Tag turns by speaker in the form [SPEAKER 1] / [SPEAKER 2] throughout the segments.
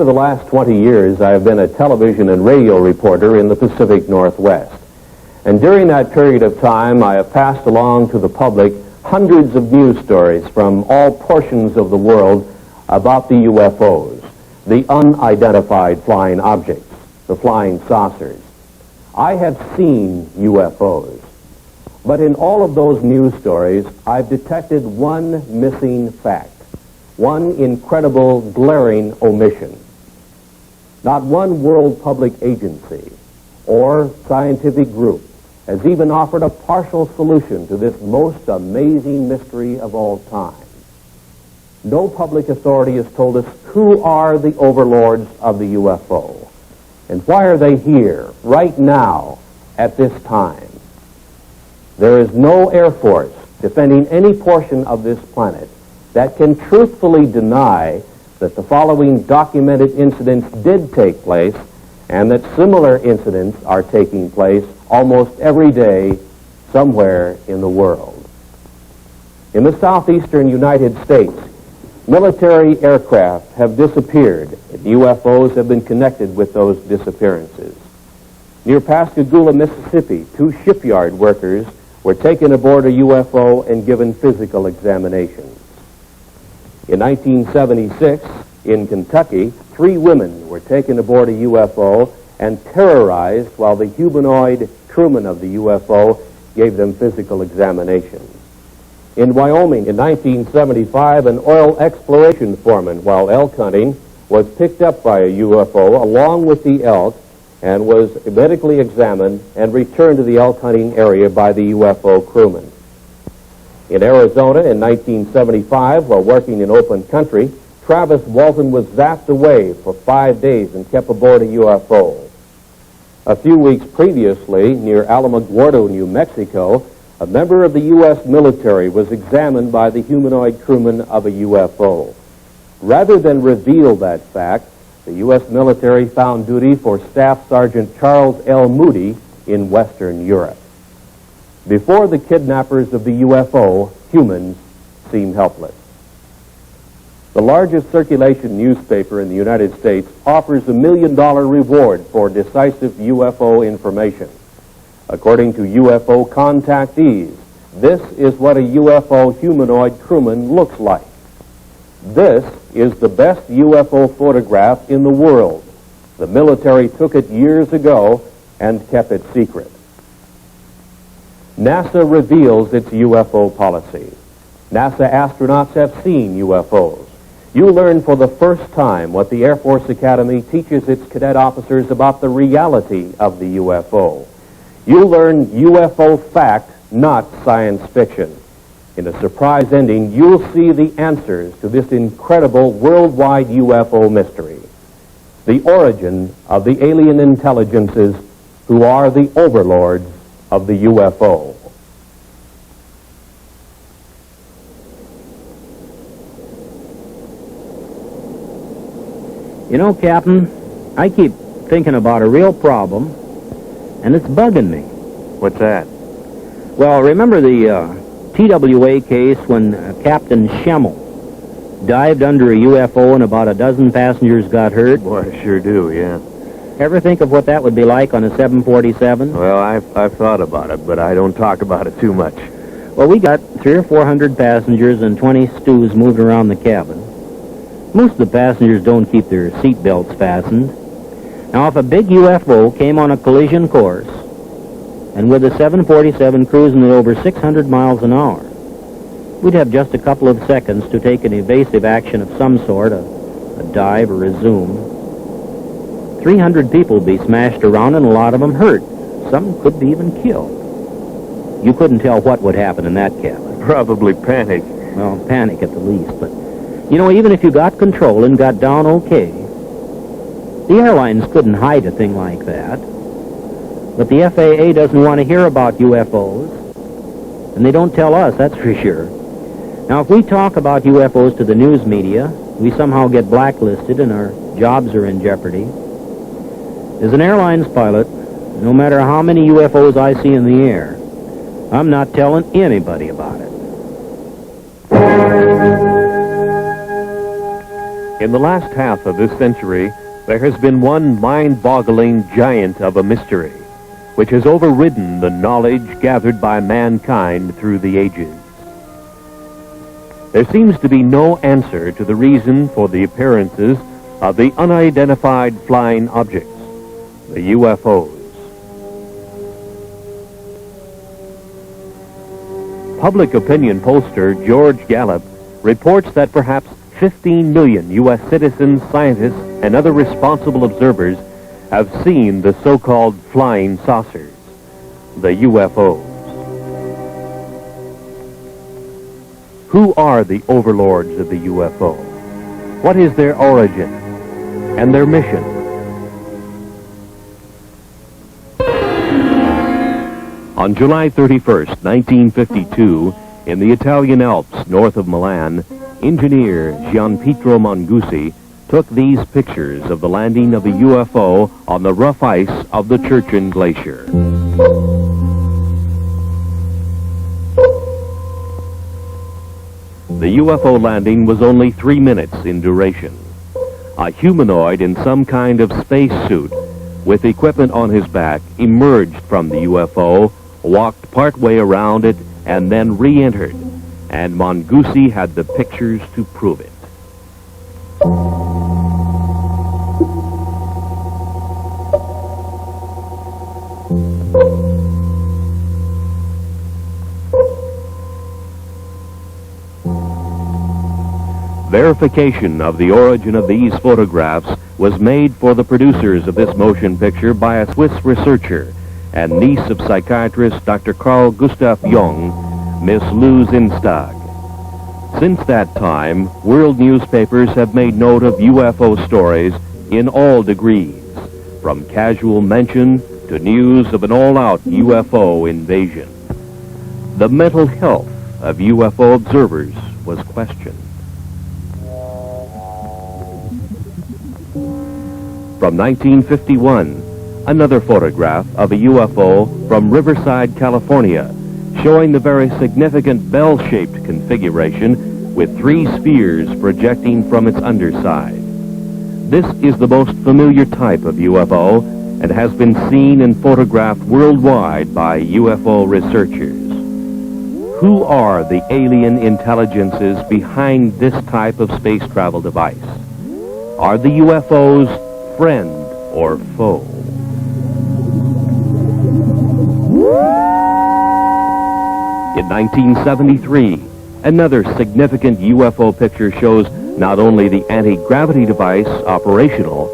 [SPEAKER 1] Over the last 20 years, I have been a television and radio reporter in the Pacific Northwest. And during that period of time, I have passed along to the public hundreds of news stories from all portions of the world about the UFOs, the unidentified flying objects, the flying saucers. I have seen UFOs, but in all of those news stories, I've detected one missing fact, one incredible, glaring omission. Not one world public agency or scientific group has even offered a partial solution to this most amazing mystery of all time. No public authority has told us who are the overlords of the UFO, and why are they here, right now, at this time. There is no Air Force defending any portion of this planet that can truthfully deny that the following documented incidents did take place and that similar incidents are taking place almost every day somewhere in the world. In the southeastern United States, military aircraft have disappeared, and UFOs have been connected with those disappearances. Near Pascagoula, Mississippi, 2 shipyard workers were taken aboard a UFO and given physical examinations. In 1976, in Kentucky, 3 women were taken aboard a UFO and terrorized while the humanoid crewman of the UFO gave them physical examinations. In Wyoming, in 1975, an oil exploration foreman, while elk hunting, was picked up by a UFO along with the elk and was medically examined and returned to the elk hunting area by the UFO crewman. In Arizona in 1975, while working in open country, Travis Walton was zapped away for 5 days and kept aboard a UFO. A few weeks previously, near Alamogordo, New Mexico, a member of the U.S. military was examined by the humanoid crewman of a UFO. Rather than reveal that fact, the U.S. military found duty for Staff Sergeant Charles L. Moody in Western Europe. Before the kidnappers of the UFO, humans seem helpless. The largest circulation newspaper in the United States offers a $1 million reward for decisive UFO information. According to UFO contactees, this is what a UFO humanoid crewman looks like. This is the best UFO photograph in the world. The military took it years ago and kept it secret. NASA reveals its UFO policy. NASA astronauts have seen UFOs. You learn for the first time what the Air Force Academy teaches its cadet officers about the reality of the UFO. You learn UFO fact, not science fiction. In a surprise ending, you'll see the answers to this incredible worldwide UFO mystery. The origin of the alien intelligences who are the overlords of the UFO.
[SPEAKER 2] You know, Captain, I keep thinking about a real problem, and it's bugging me.
[SPEAKER 3] What's that?
[SPEAKER 2] Well, remember the TWA case when Captain Schemmel dived under a UFO and about a dozen passengers got hurt?
[SPEAKER 3] Boy, I sure do, yeah.
[SPEAKER 2] Ever think of what that would be like on a 747?
[SPEAKER 3] Well, I've thought about it, but I don't talk about it too much.
[SPEAKER 2] Well, we got 300 or 400 passengers and 20 stews moved around the cabin. Most of the passengers don't keep their seat belts fastened. Now, if a big UFO came on a collision course, and with a 747 cruising at over 600 miles an hour, we'd have just a couple of seconds to take an evasive action of some sort, a dive or a zoom. 300 people would be smashed around and a lot of them hurt. Some could be even killed. You couldn't tell what would happen in that cabin.
[SPEAKER 3] Probably panic.
[SPEAKER 2] Well, panic at the least, but you know, even if you got control and got down okay, the airlines couldn't hide a thing like that. But the FAA doesn't want to hear about UFOs, and they don't tell us, that's for sure. Now, if we talk about UFOs to the news media, we somehow get blacklisted and our jobs are in jeopardy. As an airlines pilot, no matter how many UFOs I see in the air, I'm not telling anybody about it.
[SPEAKER 3] In the last half of this century, there has been one mind-boggling giant of a mystery, which has overridden the knowledge gathered by mankind through the ages. There seems to be no answer to the reason for the appearances of the unidentified flying objects, the UFOs. Public opinion pollster George Gallup reports that perhaps 15 million U.S. citizens, scientists, and other responsible observers have seen the so-called flying saucers, the UFOs. Who are the overlords of the UFO? What is their origin and their mission? On July 31st, 1952, in the Italian Alps north of Milan, engineer Gianpietro Mangusi took these pictures of the landing of a UFO on the rough ice of the Churchill Glacier. The UFO landing was only 3 minutes in duration. A humanoid in some kind of spacesuit with equipment on his back emerged from the UFO, walked partway around it, and then re-entered, and Mangusi had the pictures to prove it. Verification of the origin of these photographs was made for the producers of this motion picture by a Swiss researcher and niece of psychiatrist Dr. Carl Gustav Jung, Miss Lou Zinstag. Since that time, world newspapers have made note of UFO stories in all degrees, from casual mention to news of an all-out UFO invasion. The mental health of UFO observers was questioned. From 1951, another photograph of a UFO from Riverside, California, showing the very significant bell-shaped configuration with 3 spheres projecting from its underside. This is the most familiar type of UFO and has been seen and photographed worldwide by UFO researchers. Who are the alien intelligences behind this type of space travel device? Are the UFOs friend or foe? In 1973, another significant UFO picture shows not only the anti-gravity device operational,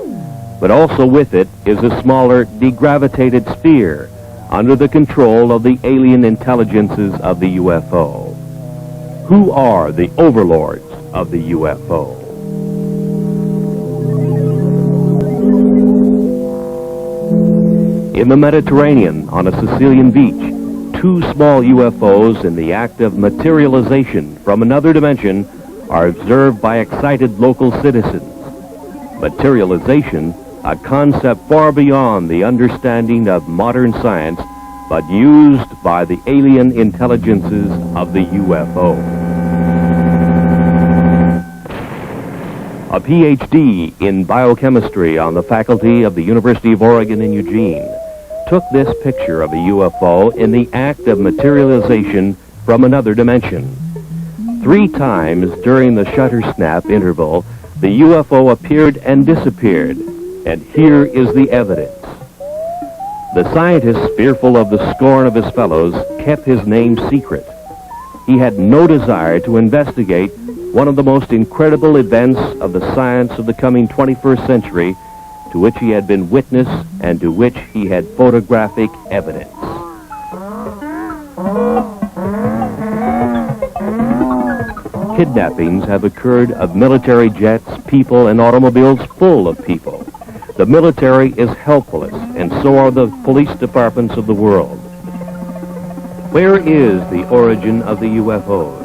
[SPEAKER 3] but also with it is a smaller degravitated sphere under the control of the alien intelligences of the UFO. Who are the overlords of the UFO? In the Mediterranean, on a Sicilian beach, 2 small UFOs in the act of materialization from another dimension are observed by excited local citizens. Materialization, a concept far beyond the understanding of modern science, but used by the alien intelligences of the UFO. A PhD in biochemistry on the faculty of the University of Oregon in Eugene took this picture of a UFO in the act of materialization from another dimension. 3 times during the shutter snap interval, the UFO appeared and disappeared, and here is the evidence. The scientist, fearful of the scorn of his fellows, kept his name secret. He had no desire to investigate one of the most incredible events of the science of the coming 21st century, to which he had been witness and to which he had photographic evidence. Kidnappings have occurred of military jets, people, and automobiles full of people. The military is helpless, and so are the police departments of the world. Where is the origin of the UFOs?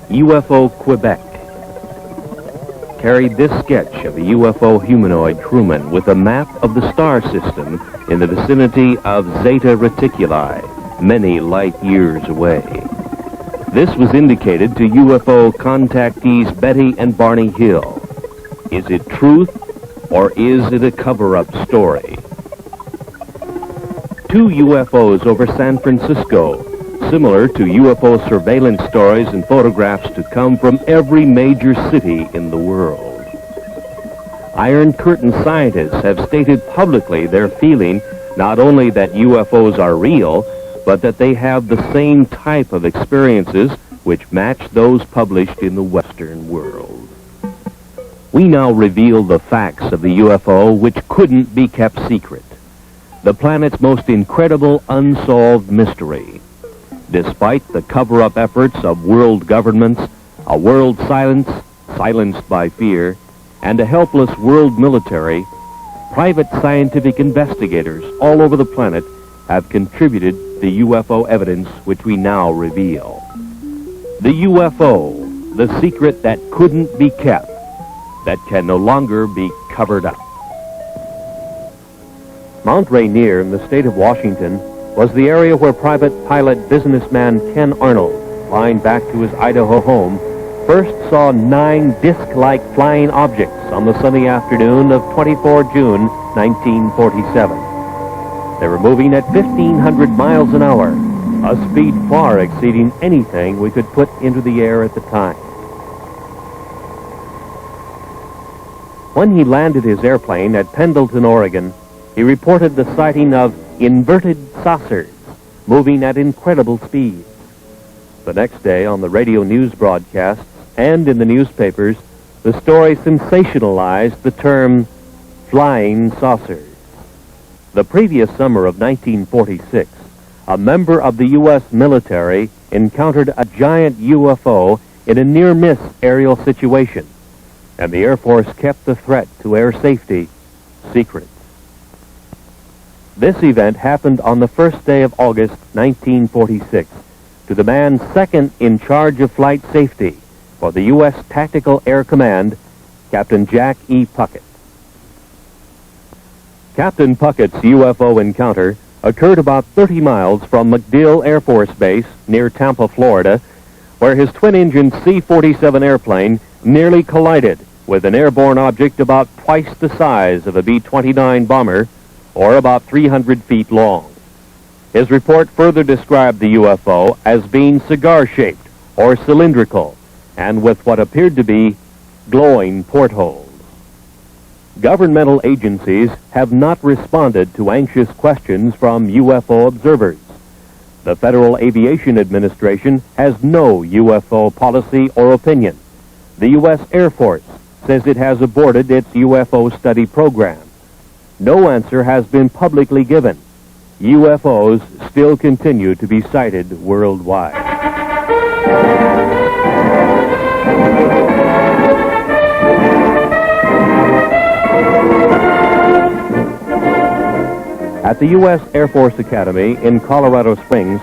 [SPEAKER 3] UFO Quebec carried this sketch of a UFO humanoid crewman with a map of the star system in the vicinity of Zeta Reticuli, many light years away. This was indicated to UFO contactees Betty and Barney Hill. Is it truth, or is it a cover-up story? 2 UFOs over San Francisco, similar to UFO surveillance stories and photographs to come from every major city in the world. Iron Curtain scientists have stated publicly their feeling not only that UFOs are real, but that they have the same type of experiences which match those published in the Western world. We now reveal the facts of the UFO which couldn't be kept secret. The planet's most incredible unsolved mystery. Despite the cover-up efforts of world governments, a world silenced by fear, and a helpless world military, private scientific investigators all over the planet have contributed the UFO evidence which we now reveal. The UFO, the secret that couldn't be kept, that can no longer be covered up. Mount Rainier in the state of Washington was the area where private pilot businessman Ken Arnold, flying back to his Idaho home, first saw 9 disc-like flying objects on the sunny afternoon of 24 June 1947. They were moving at 1,500 miles an hour, a speed far exceeding anything we could put into the air at the time. When he landed his airplane at Pendleton, Oregon, he reported the sighting of inverted saucers moving at incredible speed. The next day, on the radio news broadcasts and in the newspapers, the story sensationalized the term flying saucers. The previous summer of 1946, a member of the U.S. military encountered a giant UFO in a near-miss aerial situation, and the Air Force kept the threat to air safety secret. This event happened on the first day of August 1946 to the man second in charge of flight safety for the U.S. Tactical Air Command, Captain Jack E. Puckett. Captain Puckett's UFO encounter occurred about 30 miles from MacDill Air Force Base near Tampa, Florida, where his twin-engine C-47 airplane nearly collided with an airborne object about twice the size of a B-29 bomber, or about 300 feet long. His report further described the UFO as being cigar-shaped or cylindrical, and with what appeared to be glowing portholes. Governmental agencies have not responded to anxious questions from UFO observers. The Federal Aviation Administration has no UFO policy or opinion. The U.S. Air Force says it has aborted its UFO study program. No answer has been publicly given. UFOs still continue to be sighted worldwide. At the U.S. Air Force Academy in Colorado Springs,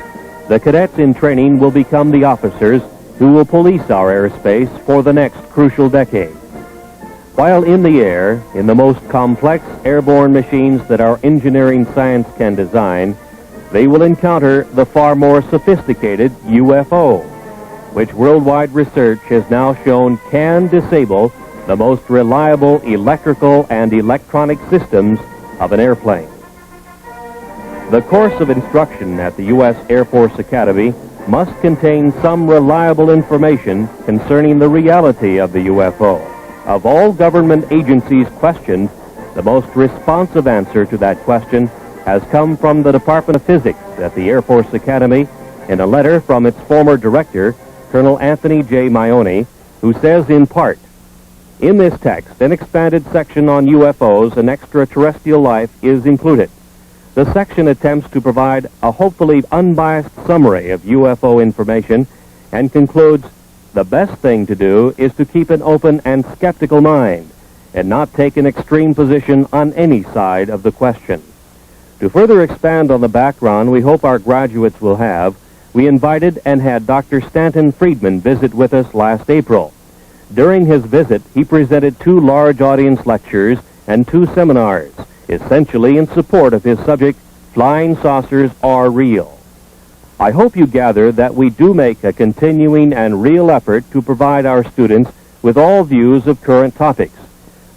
[SPEAKER 3] the cadets in training will become the officers who will police our airspace for the next crucial decade. While in the air, in the most complex airborne machines that our engineering science can design, they will encounter the far more sophisticated UFO, which worldwide research has now shown can disable the most reliable electrical and electronic systems of an airplane. The course of instruction at the U.S. Air Force Academy must contain some reliable information concerning the reality of the UFO. Of all government agencies questioned, the most responsive answer to that question has come from the Department of Physics at the Air Force Academy in a letter from its former director, Colonel Anthony J. Maione, who says in part, "In this text, an expanded section on UFOs and extraterrestrial life is included. The section attempts to provide a hopefully unbiased summary of UFO information and concludes, the best thing to do is to keep an open and skeptical mind and not take an extreme position on any side of the question." To further expand on the background we hope our graduates will have, we invited and had Dr. Stanton Friedman visit with us last April. During his visit, he presented 2 large audience lectures and 2 seminars, essentially in support of his subject, Flying Saucers Are Real. I hope you gather that we do make a continuing and real effort to provide our students with all views of current topics.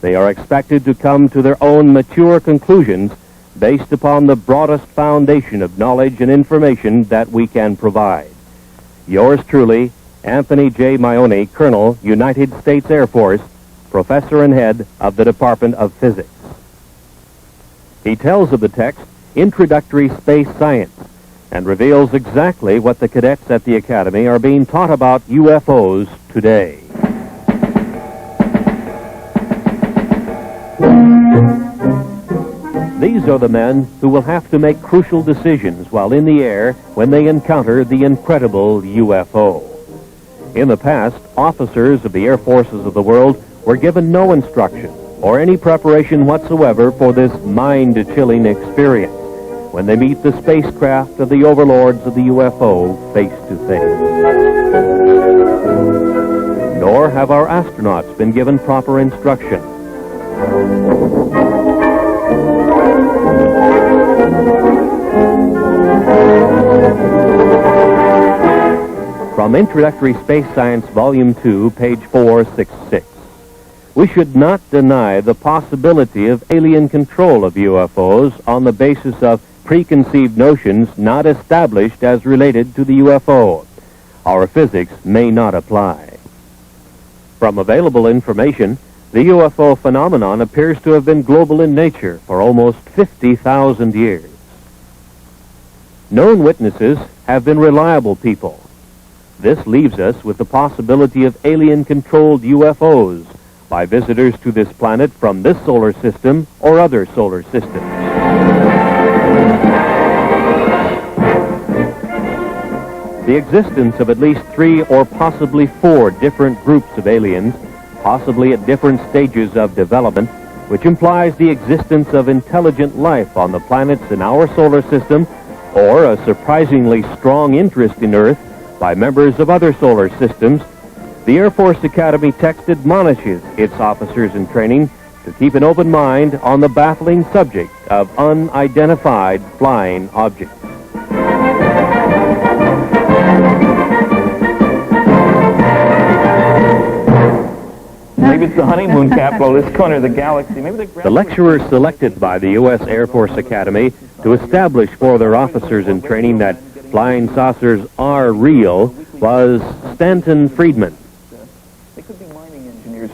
[SPEAKER 3] they are expected to come to their own mature conclusions based upon the broadest foundation of knowledge and information that we can provide. Yours truly, Anthony J. Maione, Colonel, United States Air Force, Professor and Head of the Department of Physics. He tells of the text, Introductory Space Science, and reveals exactly what the cadets at the Academy are being taught about UFOs today. These are the men who will have to make crucial decisions while in the air when they encounter the incredible UFO. In the past, officers of the air forces of the world were given no instruction or any preparation whatsoever for this mind-chilling experience when they meet the spacecraft of the overlords of the UFO face to face. Nor have our astronauts been given proper instruction. From Introductory Space Science, Volume 2, page 466. We should not deny the possibility of alien control of UFOs on the basis of preconceived notions not established as related to the UFO. Our physics may not apply. From available information, the UFO phenomenon appears to have been global in nature for almost 50,000 years. Known witnesses have been reliable people. This leaves us with the possibility of alien-controlled UFOs by visitors to this planet from this solar system or other solar systems. The existence of at least 3 or possibly 4 different groups of aliens, possibly at different stages of development, which implies the existence of intelligent life on the planets in our solar system, or a surprisingly strong interest in Earth by members of other solar systems, the Air Force Academy text admonishes its officers in training to keep an open mind on the baffling subject of unidentified flying objects.
[SPEAKER 4] Maybe it's the honeymoon capital of this corner of the galaxy. Maybe
[SPEAKER 3] the lecturer selected by the U.S. Air Force Academy to establish for their officers in training that flying saucers are real was Stanton Friedman.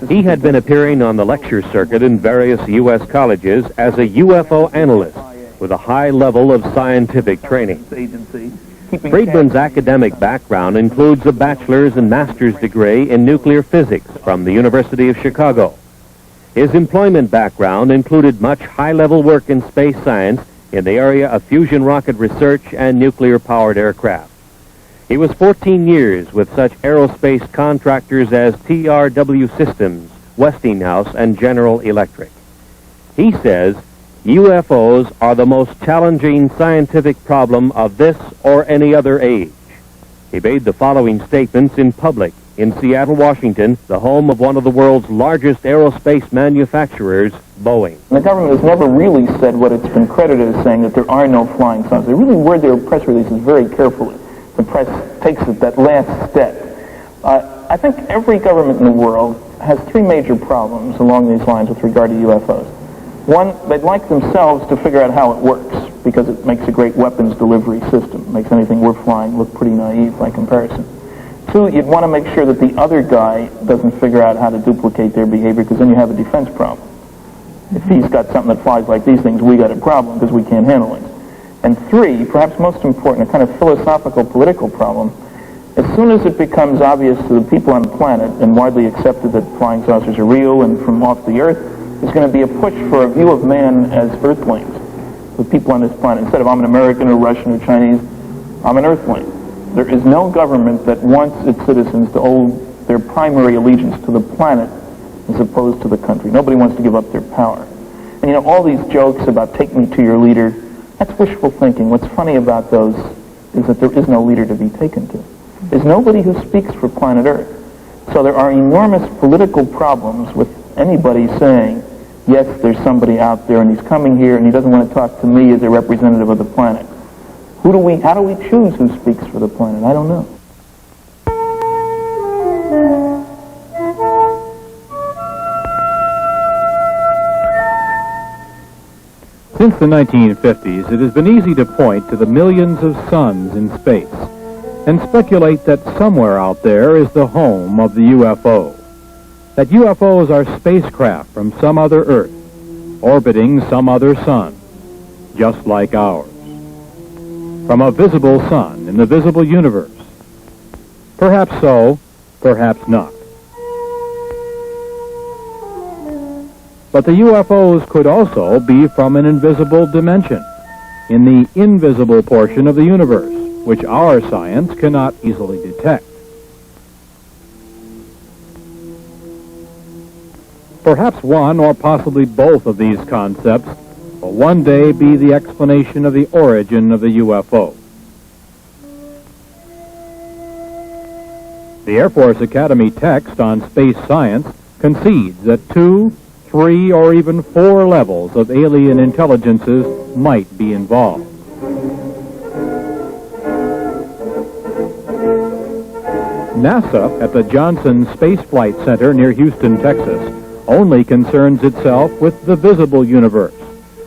[SPEAKER 3] He had been appearing on the lecture circuit in various U.S. colleges as a UFO analyst with a high level of scientific training. Friedman's academic background includes a bachelor's and master's degree in nuclear physics from the University of Chicago. His employment background included much high-level work in space science in the area of fusion rocket research and nuclear-powered aircraft. He was 14 years with such aerospace contractors as TRW Systems, Westinghouse, and General Electric. He says UFOs are the most challenging scientific problem of this or any other age. He made the following statements in public in Seattle, Washington, the home of one of the world's largest aerospace manufacturers, Boeing.
[SPEAKER 4] The government has never really said what it's been credited as saying, that there are no flying saucers. They really word their press releases very carefully. The press takes it that last step. I think every government in the world has 3 major problems along these lines with regard to UFOs. One, they'd like themselves to figure out how it works, because it makes a great weapons delivery system. It makes anything we're flying look pretty naive by comparison. 2, you'd want to make sure that the other guy doesn't figure out how to duplicate their behavior, because then you have a defense problem. If he's got something that flies like these things, we got a problem because we can't handle it. And 3, perhaps most important, a kind of philosophical political problem. As soon as it becomes obvious to the people on the planet and widely accepted that flying saucers are real and from off the Earth, there's going to be a push for a view of man as Earthlings, the people on this planet. Instead of I'm an American or Russian or Chinese, I'm an Earthling. There is no government that wants its citizens to owe their primary allegiance to the planet as opposed to the country. Nobody wants to give up their power. And you know, all these jokes about take me to your leader, that's wishful thinking. What's funny about those is that there is no leader to be taken to. There's nobody who speaks for planet Earth. So there are enormous political problems with anybody saying, yes, there's somebody out there and he's coming here and he doesn't want to talk to me as a representative of the planet. How do we choose who speaks for the planet? I don't know.
[SPEAKER 5] Since the 1950s, it has been easy to point to the millions of suns in space and speculate that somewhere out there is the home of the UFO. That UFOs are spacecraft from some other Earth, orbiting some other sun, just like ours. From a visible sun in the visible universe. Perhaps so, perhaps not. But the UFOs could also be from an invisible dimension, in the invisible portion of the universe, which our science cannot easily detect. Perhaps one or possibly both of these concepts will one day be the explanation of the origin of the UFO. The Air Force Academy text on space science concedes that 2, 3, or even 4 levels of alien intelligences might be involved. NASA at the Johnson Space Flight Center near Houston, Texas, only concerns itself with the visible universe,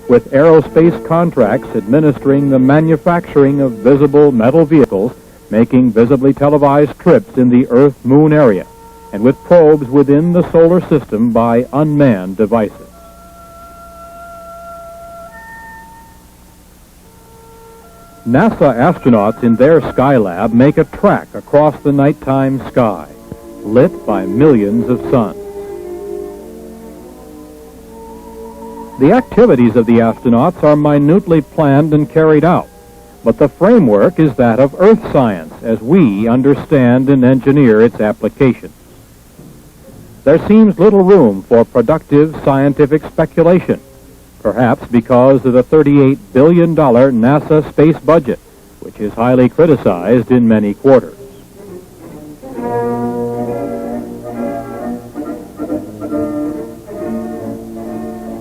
[SPEAKER 5] with aerospace contracts administering the manufacturing of visible metal vehicles, making visibly televised trips in the Earth-Moon area, and with probes within the solar system by unmanned devices. NASA astronauts in their Skylab make a track across the nighttime sky, lit by millions of suns. The activities of the astronauts are minutely planned and carried out, but the framework is that of Earth science as we understand and engineer its applications. There seems little room for productive scientific speculation, perhaps because of the $38 billion NASA space budget, which is highly criticized in many quarters.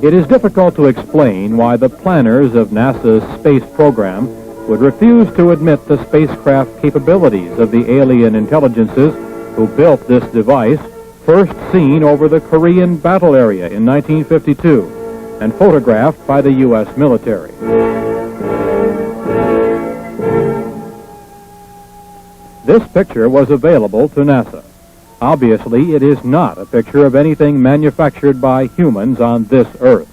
[SPEAKER 5] It is difficult to explain why the planners of NASA's space program would refuse to admit the spacecraft capabilities of the alien intelligences who built this device, first seen over the Korean battle area in 1952 and photographed by the U.S. military. This picture was available to NASA. Obviously, it is not a picture of anything manufactured by humans on this Earth.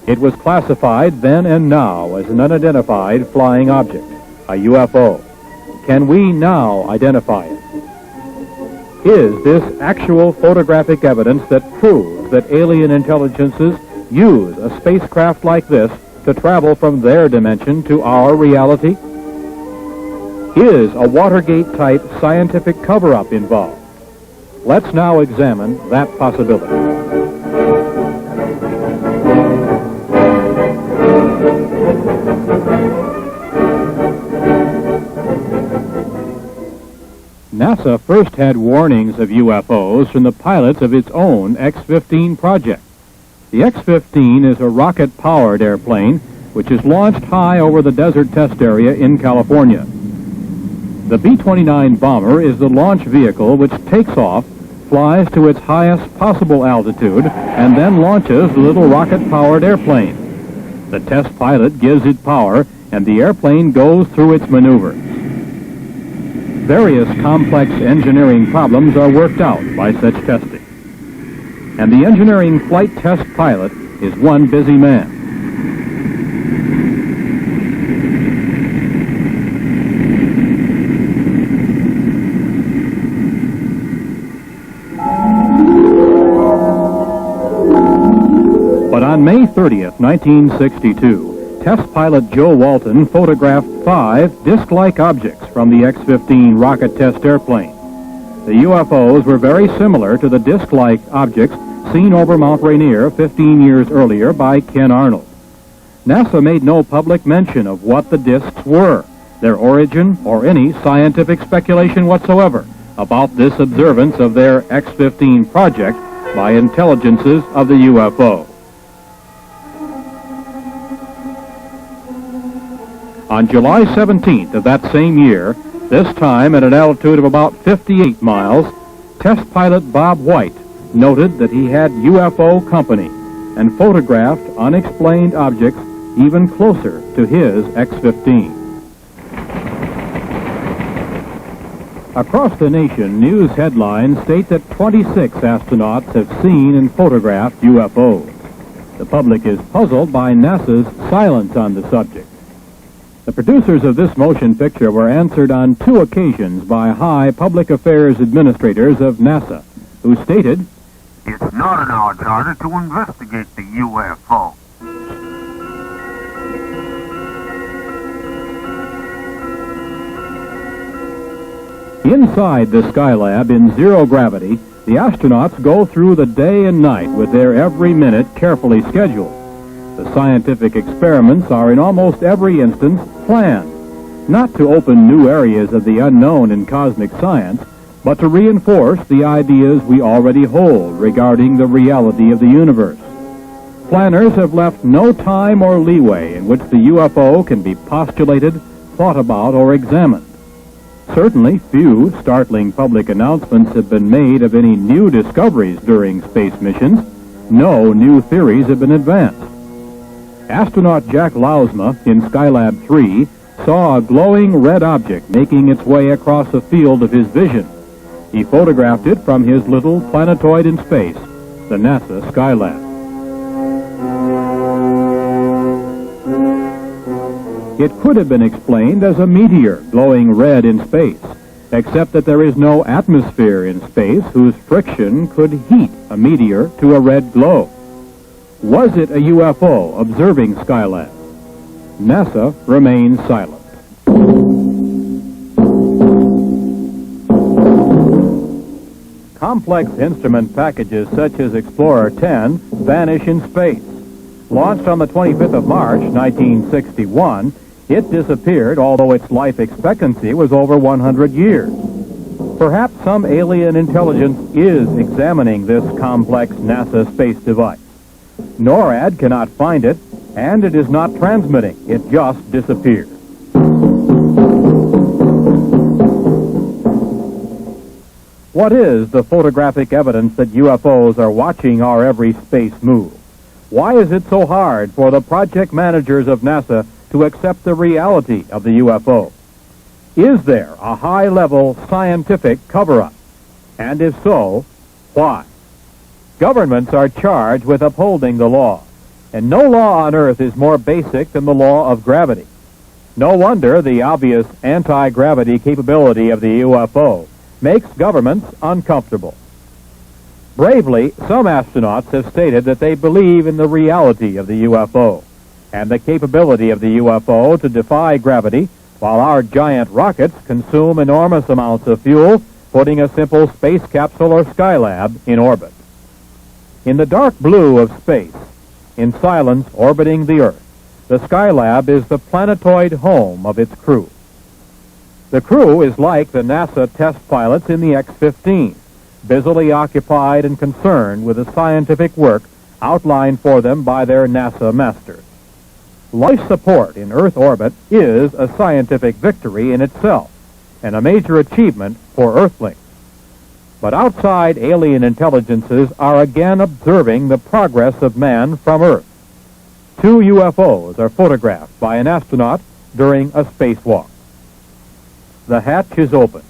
[SPEAKER 5] It was classified then and now as an unidentified flying object, a UFO. Can we now identify it? Is this actual photographic evidence that proves that alien intelligences use a spacecraft like this to travel from their dimension to our reality? Is a Watergate-type scientific cover-up involved? Let's now examine that possibility. NASA first had warnings of UFOs from the pilots of its own X-15 project. The X-15 is a rocket-powered airplane which is launched high over the desert test area in California. The B-29 bomber is the launch vehicle which takes off, flies to its highest possible altitude, and then launches the little rocket-powered airplane. The test pilot gives it power, and the airplane goes through its maneuvers. Various complex engineering problems are worked out by such testing. And the engineering flight test pilot is one busy man. But on May 30th, 1962, test pilot Joe Walton photographed 5 disc-like objects from the X-15 rocket test airplane. The UFOs were very similar to the disc-like objects seen over Mount Rainier 15 years earlier by Ken Arnold. NASA made no public mention of what the discs were, their origin, or any scientific speculation whatsoever about this observance of their X-15 project by intelligences of the UFO. On July 17th of that same year, this time at an altitude of about 58 miles, Test pilot Bob White noted that he had UFO company and photographed unexplained objects even closer to his X-15. Across the nation, news headlines state that 26 astronauts have seen and photographed UFOs. The public is puzzled by NASA's silence on the subject. The producers of this motion picture were answered on 2 occasions by high public affairs administrators of NASA, who stated,
[SPEAKER 6] "It's not in our charter to investigate the UFO."
[SPEAKER 5] Inside the Skylab in zero gravity, the astronauts go through the day and night with their every minute carefully scheduled. The scientific experiments are in almost every instance planned, not to open new areas of the unknown in cosmic science, but to reinforce the ideas we already hold regarding the reality of the universe. Planners have left no time or leeway in which the UFO can be postulated, thought about, or examined. Certainly, few startling public announcements have been made of any new discoveries during space missions. No new theories have been advanced. Astronaut Jack Lausma in Skylab 3 saw a glowing red object making its way across a field of his vision. He photographed it from his little planetoid in space, the NASA Skylab. It could have been explained as a meteor glowing red in space, except that there is no atmosphere in space whose friction could heat a meteor to a red glow. Was it a UFO observing Skylab? NASA remains silent. Complex instrument packages such as Explorer 10 vanish in space. Launched on the 25th of March, 1961, it disappeared, although its life expectancy was over 100 years. Perhaps some alien intelligence is examining this complex NASA space device. NORAD cannot find it, and it is not transmitting. It just disappeared. What is the photographic evidence that UFOs are watching our every space move? Why is it so hard for the project managers of NASA to accept the reality of the UFO? Is there a high-level scientific cover-up? And if so, why? Governments are charged with upholding the law, and no law on Earth is more basic than the law of gravity. No wonder the obvious anti-gravity capability of the UFO makes governments uncomfortable. Bravely, some astronauts have stated that they believe in the reality of the UFO and the capability of the UFO to defy gravity, while our giant rockets consume enormous amounts of fuel, putting a simple space capsule or Skylab in orbit. In the dark blue of space, in silence orbiting the Earth, the Skylab is the planetoid home of its crew. The crew is like the NASA test pilots in the X-15, busily occupied and concerned with the scientific work outlined for them by their NASA masters. Life support in Earth orbit is a scientific victory in itself and a major achievement for Earthlings. But outside alien intelligences are again observing the progress of man from Earth. 2 UFOs are photographed by an astronaut during a spacewalk. The hatch is open.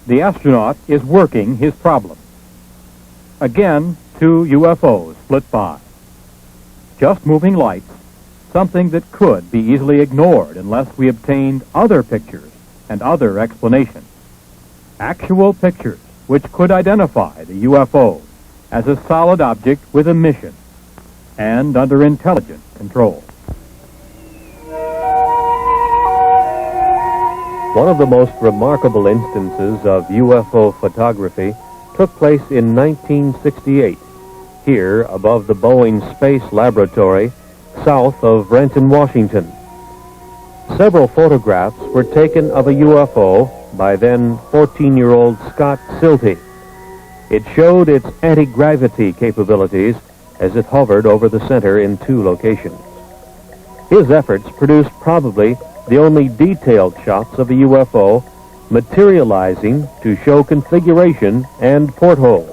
[SPEAKER 5] The astronaut is working his problem. Again, 2 UFOs flit by. Just moving lights, something that could be easily ignored unless we obtained other pictures and other explanations. Actual pictures which could identify the UFO as a solid object with a mission and under intelligent control.
[SPEAKER 1] One of the most remarkable instances of UFO photography took place in 1968, here above the Boeing Space Laboratory, south of Renton, Washington. Several photographs were taken of a UFO by then 14-year-old Scott Silty. It showed its anti-gravity capabilities as it hovered over the center in 2 locations. His efforts produced probably the only detailed shots of a UFO
[SPEAKER 3] materializing to show configuration and portholes.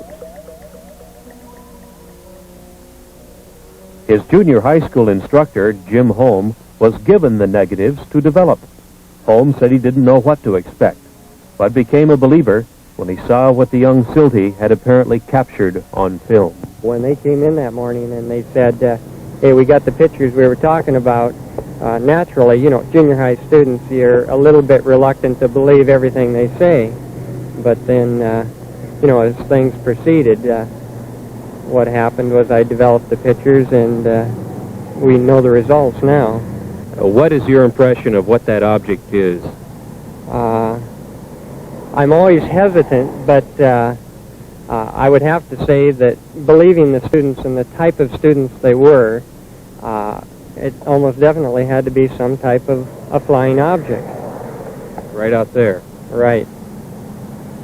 [SPEAKER 3] His junior high school instructor, Jim Holm, was given the negatives to develop. Holm said he didn't know what to expect, but became a believer when he saw what the young Silty had apparently captured on film.
[SPEAKER 7] When they came in that morning and they said, hey, we got the pictures we were talking about, naturally, you know, junior high students, you're a little bit reluctant to believe everything they say. But then, you know, as things proceeded, what happened was I developed the pictures, and we know the results now.
[SPEAKER 3] What is your impression of what that object is?
[SPEAKER 7] I'm always hesitant, but I would have to say that believing the students and the type of students they were, it almost definitely had to be some type of a flying object.
[SPEAKER 3] Right out there.
[SPEAKER 7] Right.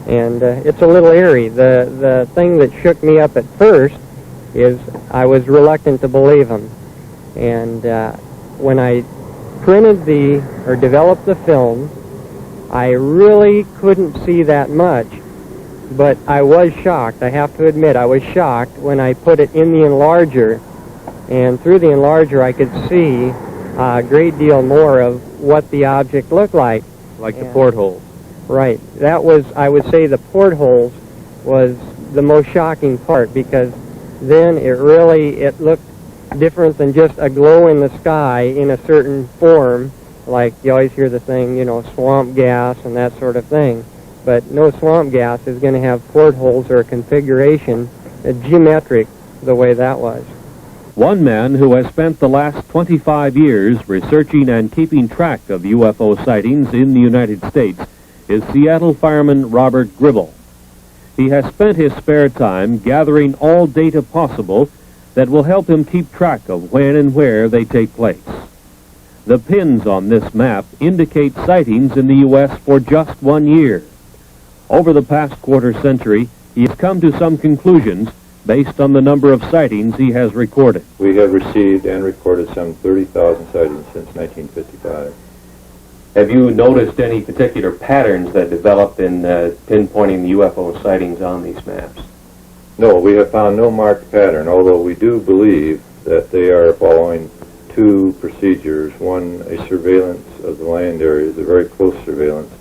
[SPEAKER 7] And it's a little eerie. The thing that shook me up at first is I was reluctant to believe them. And when I printed or developed the film, I really couldn't see that much. But I was shocked. I have to admit, I was shocked when I put it in the enlarger. And through the enlarger, I could see a great deal more of what the object looked like.
[SPEAKER 3] Like the portholes.
[SPEAKER 7] Right. That was, I would say, the portholes was the most shocking part, because then it looked different than just a glow in the sky in a certain form, like you always hear the thing, you know, swamp gas and that sort of thing. But no swamp gas is going to have portholes or a configuration geometric the way that was.
[SPEAKER 3] One man who has spent the last 25 years researching and keeping track of UFO sightings in the United States is Seattle fireman Robert Gribble. He has spent his spare time gathering all data possible that will help him keep track of when and where they take place. The pins on this map indicate sightings in the U.S. for just 1 year. Over the past quarter century, he has come to some conclusions based on the number of sightings he has recorded.
[SPEAKER 8] We have received and recorded some 30,000 sightings since 1955.
[SPEAKER 1] Have you noticed any particular patterns that developed in pinpointing the UFO sightings on these maps?
[SPEAKER 8] No, we have found no marked pattern, although we do believe that they are following two procedures. One, a surveillance of the land areas, a very close surveillance,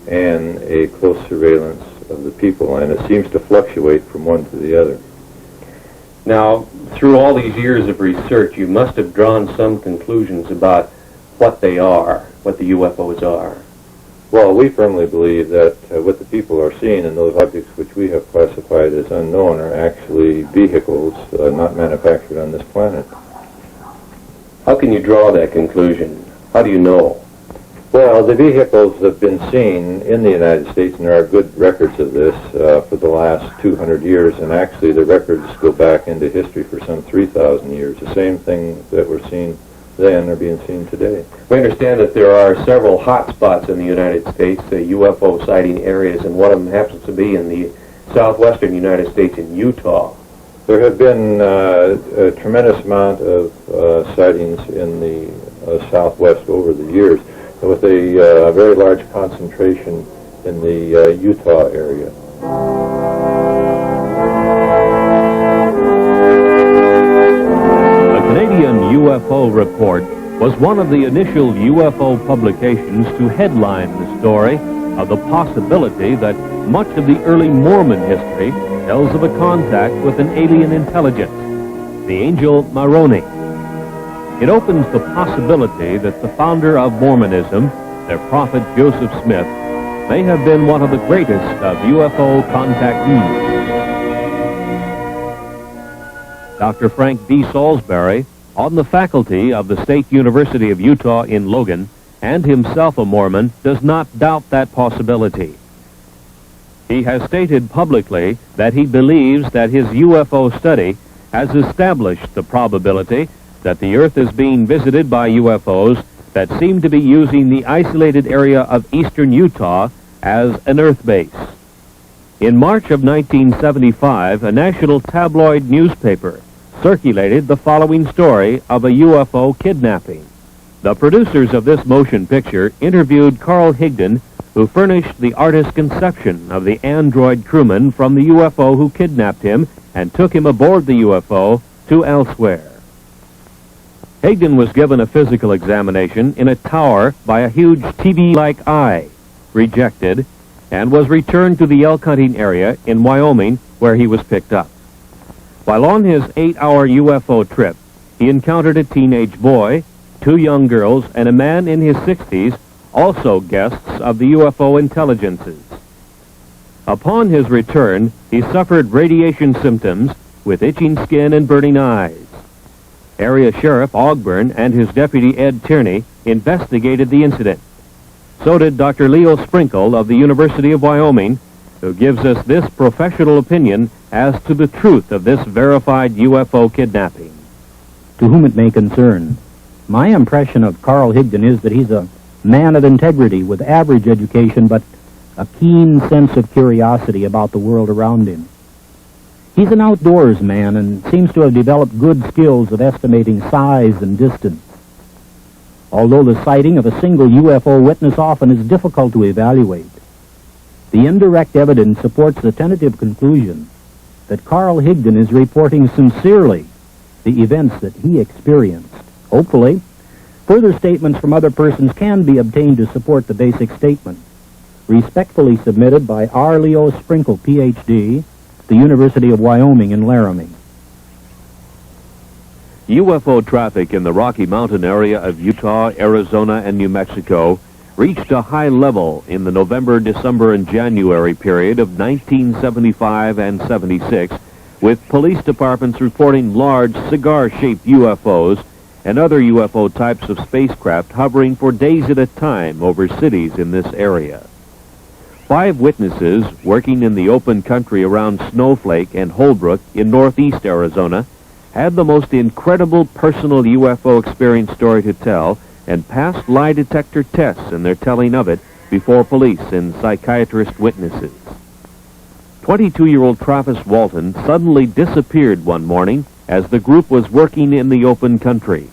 [SPEAKER 8] and a close surveillance of the people, and it seems to fluctuate from one to the other.
[SPEAKER 1] Now, through all these years of research, you must have drawn some conclusions about what they are, what the UFOs are.
[SPEAKER 8] Well, we firmly believe that what the people are seeing in those objects which we have classified as unknown are actually vehicles not manufactured on this planet.
[SPEAKER 1] How can you draw that conclusion? How do you know?
[SPEAKER 8] Well, the vehicles have been seen in the United States, and there are good records of this for the last 200 years, and actually the records go back into history for some 3,000 years. The same things that were seen then are being seen today.
[SPEAKER 1] We understand that there are several hot spots in the United States, UFO sighting areas, and one of them happens to be in the southwestern United States in Utah.
[SPEAKER 8] There have been a tremendous amount of sightings in the southwest over the years, with a very large concentration in the Utah area.
[SPEAKER 3] The Canadian UFO Report was one of the initial UFO publications to headline the story of the possibility that much of the early Mormon history tells of a contact with an alien intelligence, the angel Moroni. It opens the possibility that the founder of Mormonism, their prophet Joseph Smith, may have been one of the greatest of UFO contactees. Dr. Frank D. Salisbury, on the faculty of the State University of Utah in Logan, and himself a Mormon, does not doubt that possibility. He has stated publicly that he believes that his UFO study has established the probability that the Earth is being visited by UFOs that seem to be using the isolated area of eastern Utah as an Earth base. In March of 1975, a national tabloid newspaper circulated the following story of a UFO kidnapping. The producers of this motion picture interviewed Carl Higdon, who furnished the artist's conception of the android crewman from the UFO who kidnapped him and took him aboard the UFO to elsewhere. Higdon was given a physical examination in a tower by a huge TV-like eye, rejected, and was returned to the elk hunting area in Wyoming, where he was picked up. While on his 8-hour UFO trip, he encountered a teenage boy, 2 young girls, and a man in his 60s, also guests of the UFO intelligences. Upon his return, he suffered radiation symptoms with itching skin and burning eyes. Area Sheriff Ogburn and his deputy Ed Tierney investigated the incident. So did Dr. Leo Sprinkle of the University of Wyoming, who gives us this professional opinion as to the truth of this verified UFO kidnapping.
[SPEAKER 2] To whom it may concern, my impression of Carl Higdon is that he's a man of integrity with average education, but a keen sense of curiosity about the world around him. He's an outdoors man and seems to have developed good skills of estimating size and distance. Although the sighting of a single UFO witness often is difficult to evaluate, the indirect evidence supports the tentative conclusion that Carl Higdon is reporting sincerely the events that he experienced. Hopefully, further statements from other persons can be obtained to support the basic statement. Respectfully submitted by R. Leo Sprinkle, Ph.D., the University of Wyoming in Laramie.
[SPEAKER 3] UFO traffic in the Rocky Mountain area of Utah, Arizona, and New Mexico reached a high level in the November, December, and January period of 1975 and 76, with police departments reporting large cigar-shaped UFOs and other UFO types of spacecraft hovering for days at a time over cities in this area. 5 witnesses working in the open country around Snowflake and Holbrook in northeast Arizona had the most incredible personal UFO experience story to tell and passed lie detector tests in their telling of it before police and psychiatrist witnesses. 22-year-old Travis Walton suddenly disappeared one morning as the group was working in the open country.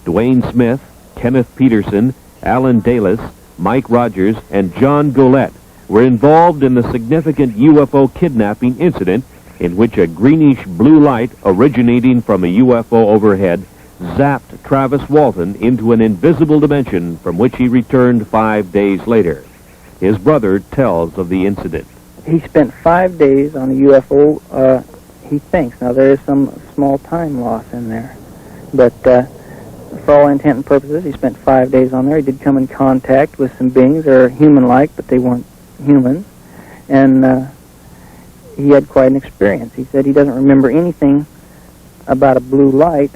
[SPEAKER 3] Dwayne Smith, Kenneth Peterson, Alan Dalis, Mike Rogers, and John Golette were involved in the significant UFO kidnapping incident in which a greenish blue light originating from a UFO overhead zapped Travis Walton into an invisible dimension from which he returned 5 days later. His brother tells of the incident.
[SPEAKER 9] He spent 5 days on a UFO, he thinks. Now, there is some small time loss in there. But for all intent and purposes, he spent 5 days on there. He did come in contact with some beings that are human-like, but they weren't human. And he had quite an experience. He said he doesn't remember anything about a blue light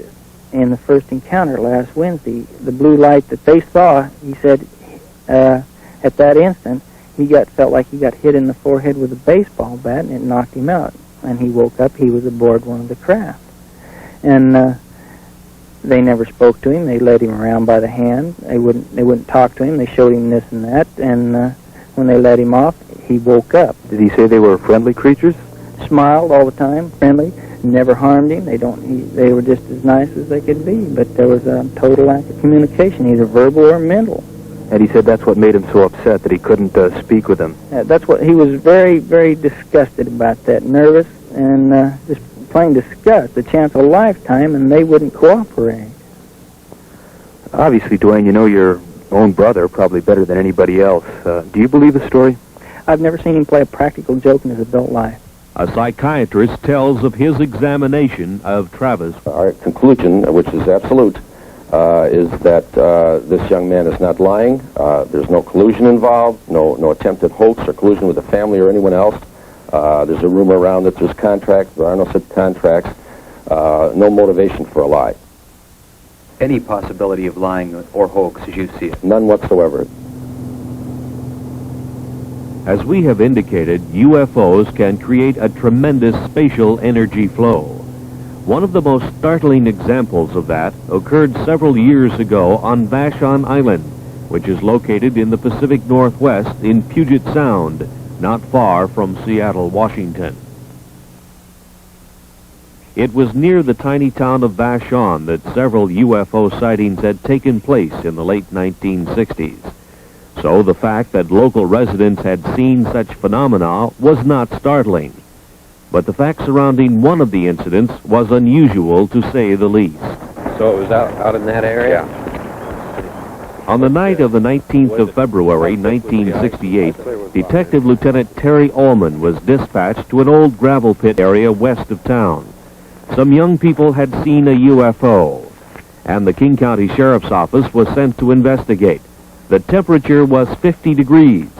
[SPEAKER 9] in the first encounter last Wednesday. The blue light that they saw, he said, at that instant, felt like he got hit in the forehead with a baseball bat, and it knocked him out. And he woke up. He was aboard one of the craft. And they never spoke to him. They led him around by the hand. They wouldn't talk to him. They showed him this and that. And when they let him off, he woke up.
[SPEAKER 10] Did he say they were friendly creatures?
[SPEAKER 9] Smiled all the time, friendly, never harmed him. They were just as nice as they could be. But there was a total lack of communication, either verbal or mental.
[SPEAKER 10] And he said that's what made him so upset, that he couldn't speak with them.
[SPEAKER 9] That's what he was very, very disgusted about that, nervous and just plain disgust, the chance of a lifetime, and they wouldn't cooperate.
[SPEAKER 10] Obviously, Dwayne, you know your own brother probably better than anybody else. Do you believe the story?
[SPEAKER 9] I've never seen him play a practical joke in his adult life.
[SPEAKER 3] A psychiatrist tells of his examination of Travis.
[SPEAKER 1] Our conclusion, which is absolute, is that this young man is not lying. There's no collusion involved, no attempted hoax or collusion with the family or anyone else. There's a rumor around that there's contracts. There are no such contracts. No motivation for a lie.
[SPEAKER 10] Any possibility of lying or hoax as you see it?
[SPEAKER 1] None whatsoever.
[SPEAKER 3] As we have indicated, UFOs can create a tremendous spatial energy flow. One of the most startling examples of that occurred several years ago on Vashon Island, which is located in the Pacific Northwest in Puget Sound, not far from Seattle, Washington. It was near the tiny town of Vashon that several UFO sightings had taken place in the late 1960s. So the fact that local residents had seen such phenomena was not startling. But the facts surrounding one of the incidents was unusual, to say the least.
[SPEAKER 11] So it was out in that area?
[SPEAKER 3] Yeah. On the night of the 19th of February, 1968, Detective Lieutenant Terry Allman was dispatched to an old gravel pit area west of town. Some young people had seen a UFO, and the King County Sheriff's Office was sent to investigate. The temperature was 50 degrees.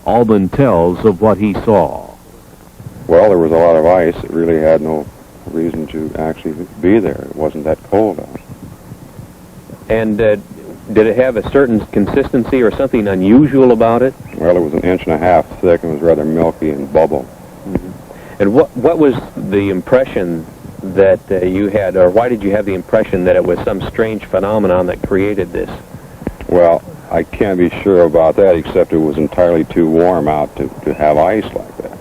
[SPEAKER 3] Allman tells of what he saw.
[SPEAKER 12] Well, there was a lot of ice. It really had no reason to actually be there. It wasn't that cold out.
[SPEAKER 11] And did it have a certain consistency or something unusual about it?
[SPEAKER 12] Well, it was 1.5 inches thick and was rather milky and bubble.
[SPEAKER 11] Mm-hmm. And what was the impression that you had, or why did you have the impression that it was some strange phenomenon that created this?
[SPEAKER 12] Well, I can't be sure about that, except it was entirely too warm out to have ice like that.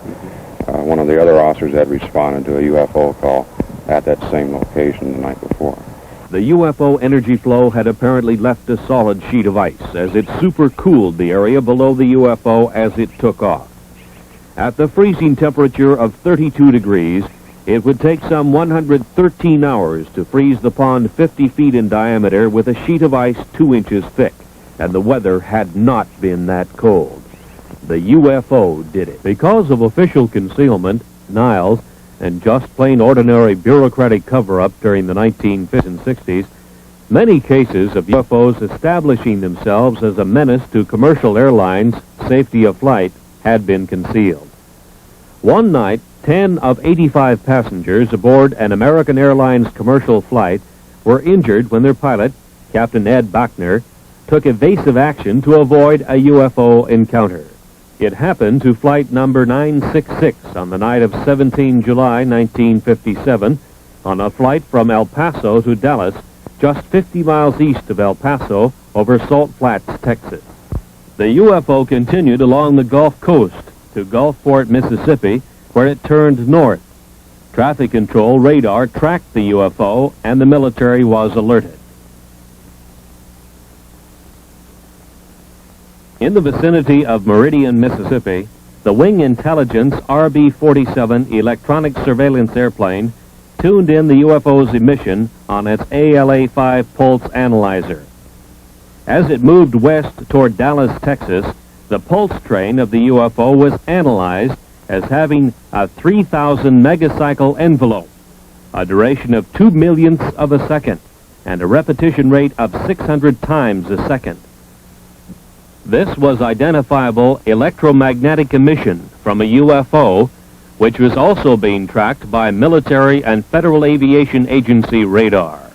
[SPEAKER 12] One of the other officers had responded to a UFO call at that same location the night before.
[SPEAKER 3] The UFO energy flow had apparently left a solid sheet of ice as it supercooled the area below the UFO as it took off. At the freezing temperature of 32 degrees, it would take some 113 hours to freeze the pond 50 feet in diameter with a sheet of ice 2 inches thick, and the weather had not been that cold. The UFO did it. Because of official concealment, denials, and just plain ordinary bureaucratic cover-up during the 1950s and 60s, many cases of UFOs establishing themselves as a menace to commercial airlines' safety of flight had been concealed. One night, 10 of 85 passengers aboard an American Airlines commercial flight were injured when their pilot, Captain Ed Bachner, took evasive action to avoid a UFO encounter. It happened to flight number 966 on the night of 17 July 1957 on a flight from El Paso to Dallas, just 50 miles east of El Paso over Salt Flats, Texas. The UFO continued along the Gulf Coast to Gulfport, Mississippi, where it turned north. Traffic control radar tracked the UFO, and the military was alerted. In the vicinity of Meridian, Mississippi, the Wing Intelligence RB-47 electronic surveillance airplane tuned in the UFO's emission on its ALA-5 pulse analyzer. As it moved west toward Dallas, Texas, the pulse train of the UFO was analyzed as having a 3,000 megacycle envelope, a duration of 2 millionths of a second, and a repetition rate of 600 times a second. This was identifiable electromagnetic emission from a UFO, which was also being tracked by military and Federal Aviation Agency radar.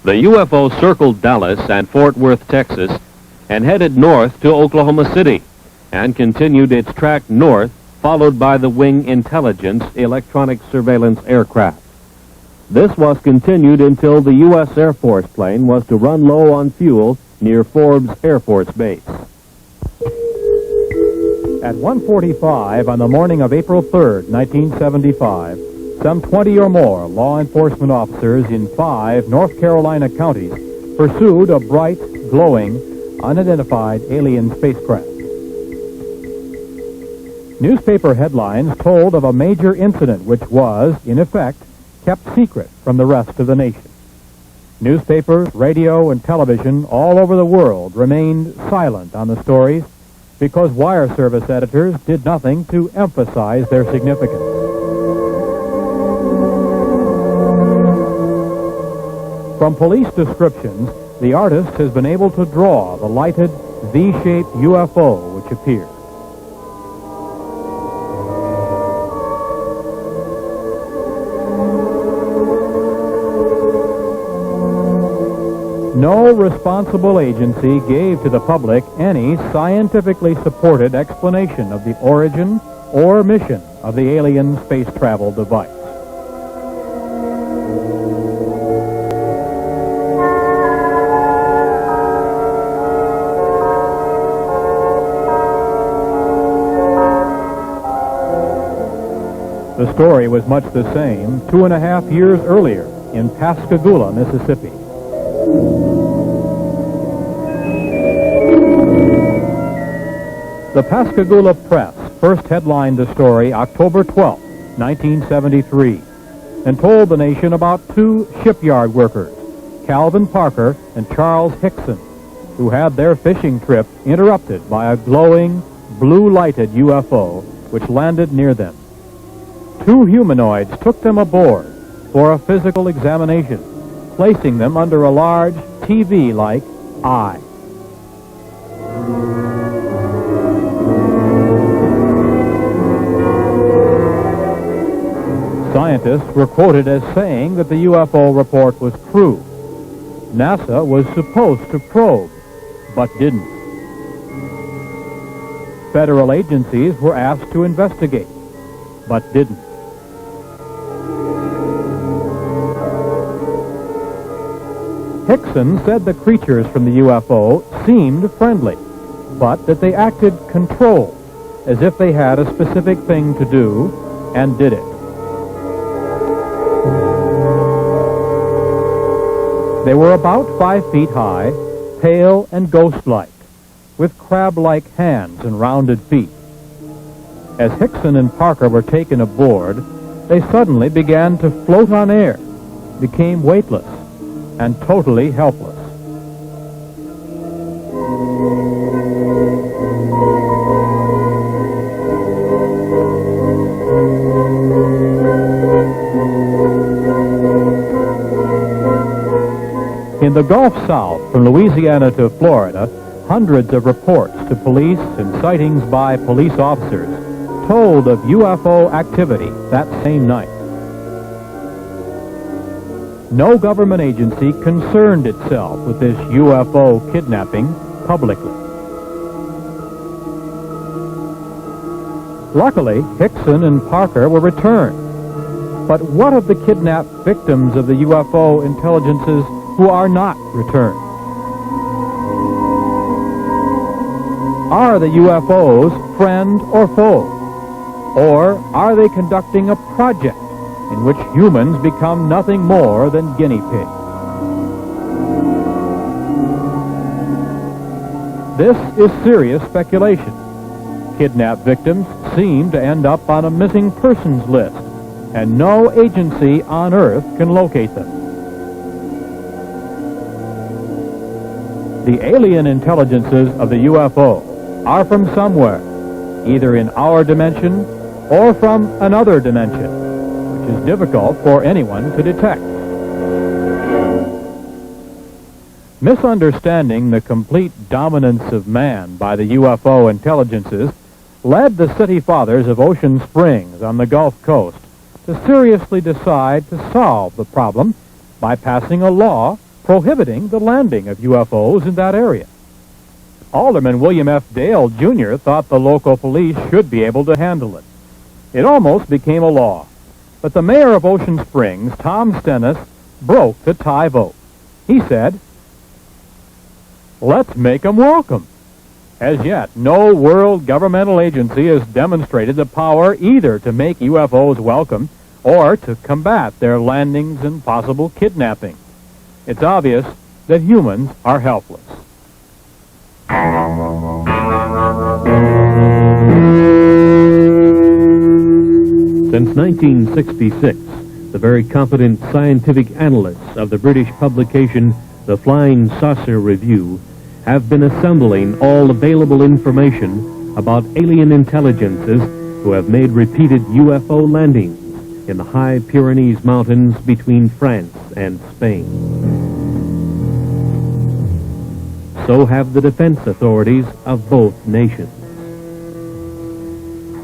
[SPEAKER 3] The UFO circled Dallas and Fort Worth, Texas, and headed north to Oklahoma City, and continued its track north, followed by the Wing Intelligence electronic surveillance aircraft. This was continued until the U.S. Air Force plane was to run low on fuel near Forbes Air Force Base.
[SPEAKER 5] At 1:45 on the morning of April 3rd, 1975, some 20 or more law enforcement officers in 5 North Carolina counties pursued a bright, glowing, unidentified alien spacecraft. Newspaper headlines told of a major incident which was, in effect, kept secret from the rest of the nation. Newspapers, radio, and television all over the world remained silent on the stories because wire service editors did nothing to emphasize their significance. From police descriptions, the artist has been able to draw the lighted V-shaped UFO which appeared. No responsible agency gave to the public any scientifically supported explanation of the origin or mission of the alien space travel device. The story was much the same 2.5 years earlier in Pascagoula, Mississippi. The Pascagoula Press first headlined the story October 12, 1973, and told the nation about two shipyard workers, Calvin Parker and Charles Hickson, who had their fishing trip interrupted by a glowing, blue-lighted UFO which landed near them. Two humanoids took them aboard for a physical examination, placing them under a large TV-like eye. Scientists were quoted as saying that the UFO report was true. NASA was supposed to probe, but didn't. Federal agencies were asked to investigate, but didn't. Hickson said the creatures from the UFO seemed friendly, but that they acted controlled, as if they had a specific thing to do, and did it. They were about 5 feet high, pale and ghost-like, with crab-like hands and rounded feet. As Hickson and Parker were taken aboard, they suddenly began to float on air, became weightless, and totally helpless. In the Gulf South, from Louisiana to Florida, hundreds of reports to police and sightings by police officers told of UFO activity that same night. No government agency concerned itself with this UFO kidnapping publicly. Luckily, Hickson and Parker were returned. But what of the kidnapped victims of the UFO intelligences who are not returned? Are the UFOs friend or foe? Or are they conducting a project in which humans become nothing more than guinea pigs? This is serious speculation. Kidnapped victims seem to end up on a missing persons list, and no agency on Earth can locate them. The alien intelligences of the UFO are from somewhere, either in our dimension or from another dimension, which is difficult for anyone to detect. Misunderstanding the complete dominance of man by the UFO intelligences led the city fathers of Ocean Springs on the Gulf Coast to seriously decide to solve the problem by passing a law prohibiting the landing of UFOs in that area. Alderman William F. Dale, Jr. thought the local police should be able to handle it. It almost became a law. But the mayor of Ocean Springs, Tom Stennis, broke the tie vote. He said, "Let's make them welcome." As yet, no world governmental agency has demonstrated the power either to make UFOs welcome or to combat their landings and possible kidnapping. It's obvious that humans are helpless.
[SPEAKER 3] Since 1966, the very competent scientific analysts of the British publication The Flying Saucer Review have been assembling all available information about alien intelligences who have made repeated UFO landings in the high Pyrenees Mountains between France and Spain. So have the defense authorities of both nations.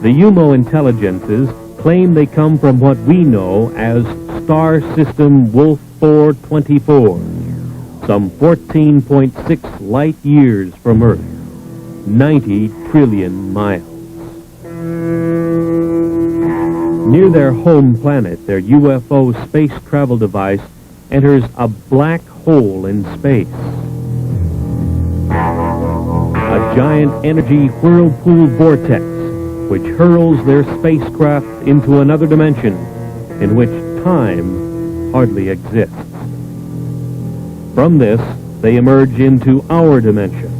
[SPEAKER 3] The UMO intelligences claim they come from what we know as Star System Wolf 424, some 14.6 light years from Earth, 90 trillion miles. Near their home planet, their UFO space travel device enters a black hole in space. A giant energy whirlpool vortex which hurls their spacecraft into another dimension in which time hardly exists. From this, they emerge into our dimension,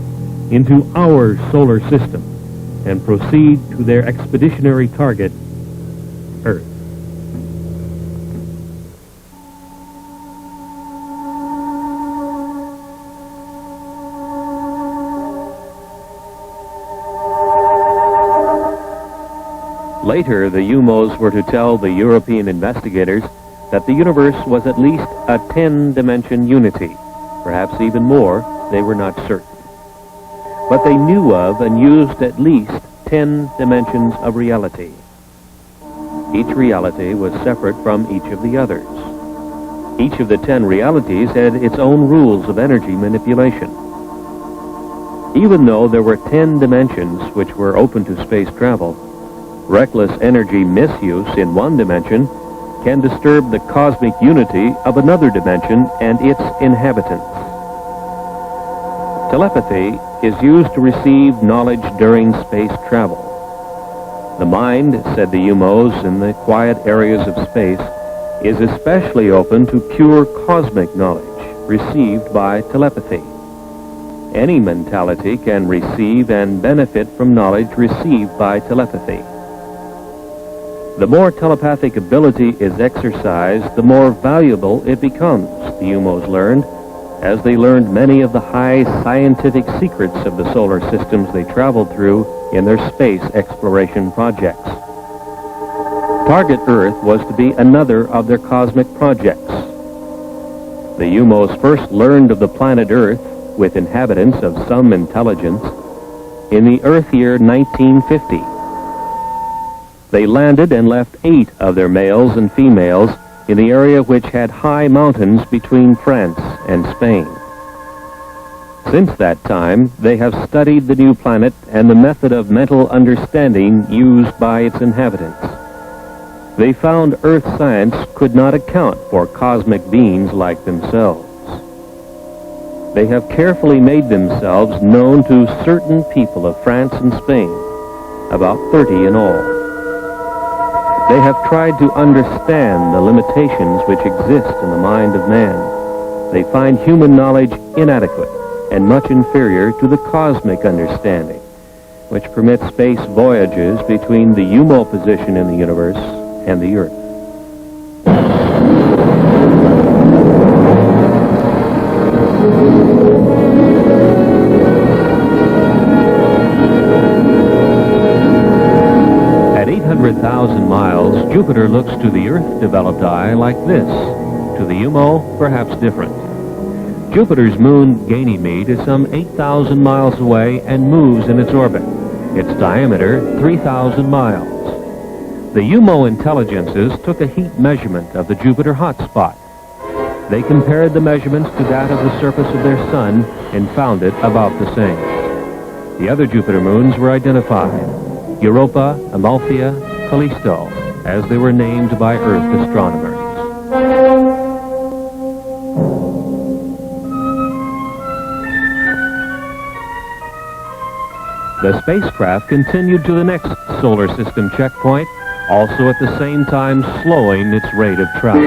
[SPEAKER 3] into our solar system, and proceed to their expeditionary target, Earth. Later, the UMOs were to tell the European investigators that the universe was at least a 10-dimension unity. Perhaps even more, they were not certain. But they knew of and used at least 10 dimensions of reality. Each reality was separate from each of the others. Each of the 10 realities had its own rules of energy manipulation. Even though there were 10 dimensions which were open to space travel, reckless energy misuse in one dimension can disturb the cosmic unity of another dimension and its inhabitants. Telepathy is used to receive knowledge during space travel. The mind, said the UMOs in the quiet areas of space, is especially open to pure cosmic knowledge received by telepathy. Any mentality can receive and benefit from knowledge received by telepathy. The more telepathic ability is exercised, the more valuable it becomes, the UMOs learned, as they learned many of the high scientific secrets of the solar systems they traveled through in their space exploration projects. Target Earth was to be another of their cosmic projects. The UMOs first learned of the planet Earth, with inhabitants of some intelligence, in the Earth year 1950. They landed and left 8 of their males and females in the area which had high mountains between France and Spain. Since that time, they have studied the new planet and the method of mental understanding used by its inhabitants. They found Earth science could not account for cosmic beings like themselves. They have carefully made themselves known to certain people of France and Spain, about 30 in all. They have tried to understand the limitations which exist in the mind of man. They find human knowledge inadequate and much inferior to the cosmic understanding, which permits space voyages between the UMO position in the universe and the Earth. At 800,000 miles, Jupiter looks to the Earth-developed eye like this. To the UMO, perhaps different. Jupiter's moon, Ganymede, is some 8,000 miles away and moves in its orbit. Its diameter, 3,000 miles. The UMO intelligences took a heat measurement of the Jupiter hotspot. They compared the measurements to that of the surface of their sun and found it about the same. The other Jupiter moons were identified: Europa, Amalthea, Callisto, as they were named by Earth astronomers. The spacecraft continued to the next solar system checkpoint, also at the same time slowing its rate of travel.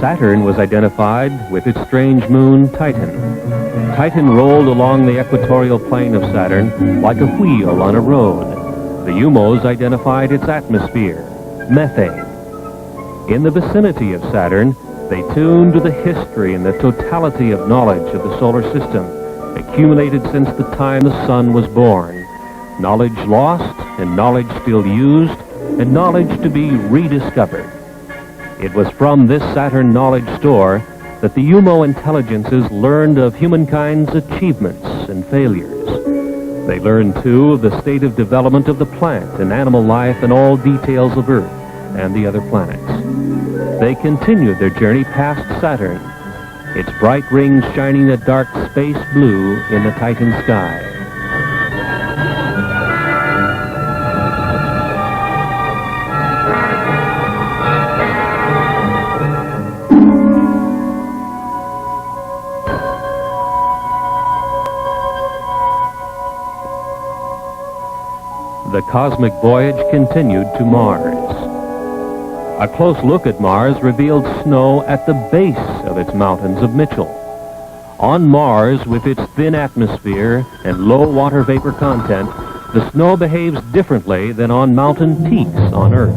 [SPEAKER 3] Saturn was identified with its strange moon, Titan. Titan rolled along the equatorial plane of Saturn like a wheel on a road. The UMOs identified its atmosphere, methane. In the vicinity of Saturn, they tuned to the history and the totality of knowledge of the solar system, accumulated since the time the sun was born. Knowledge lost, and knowledge still used, and knowledge to be rediscovered. It was from this Saturn knowledge store that the UMO intelligences learned of humankind's achievements and failures. They learned, too, of the state of development of the plant and animal life and all details of Earth and the other planets. They continued their journey past Saturn, its bright rings shining a dark space blue in the Titan sky. The cosmic voyage continued to Mars. A close look at Mars revealed snow at the base of its mountains of Mitchell. On Mars, with its thin atmosphere and low water vapor content, the snow behaves differently than on mountain peaks on Earth.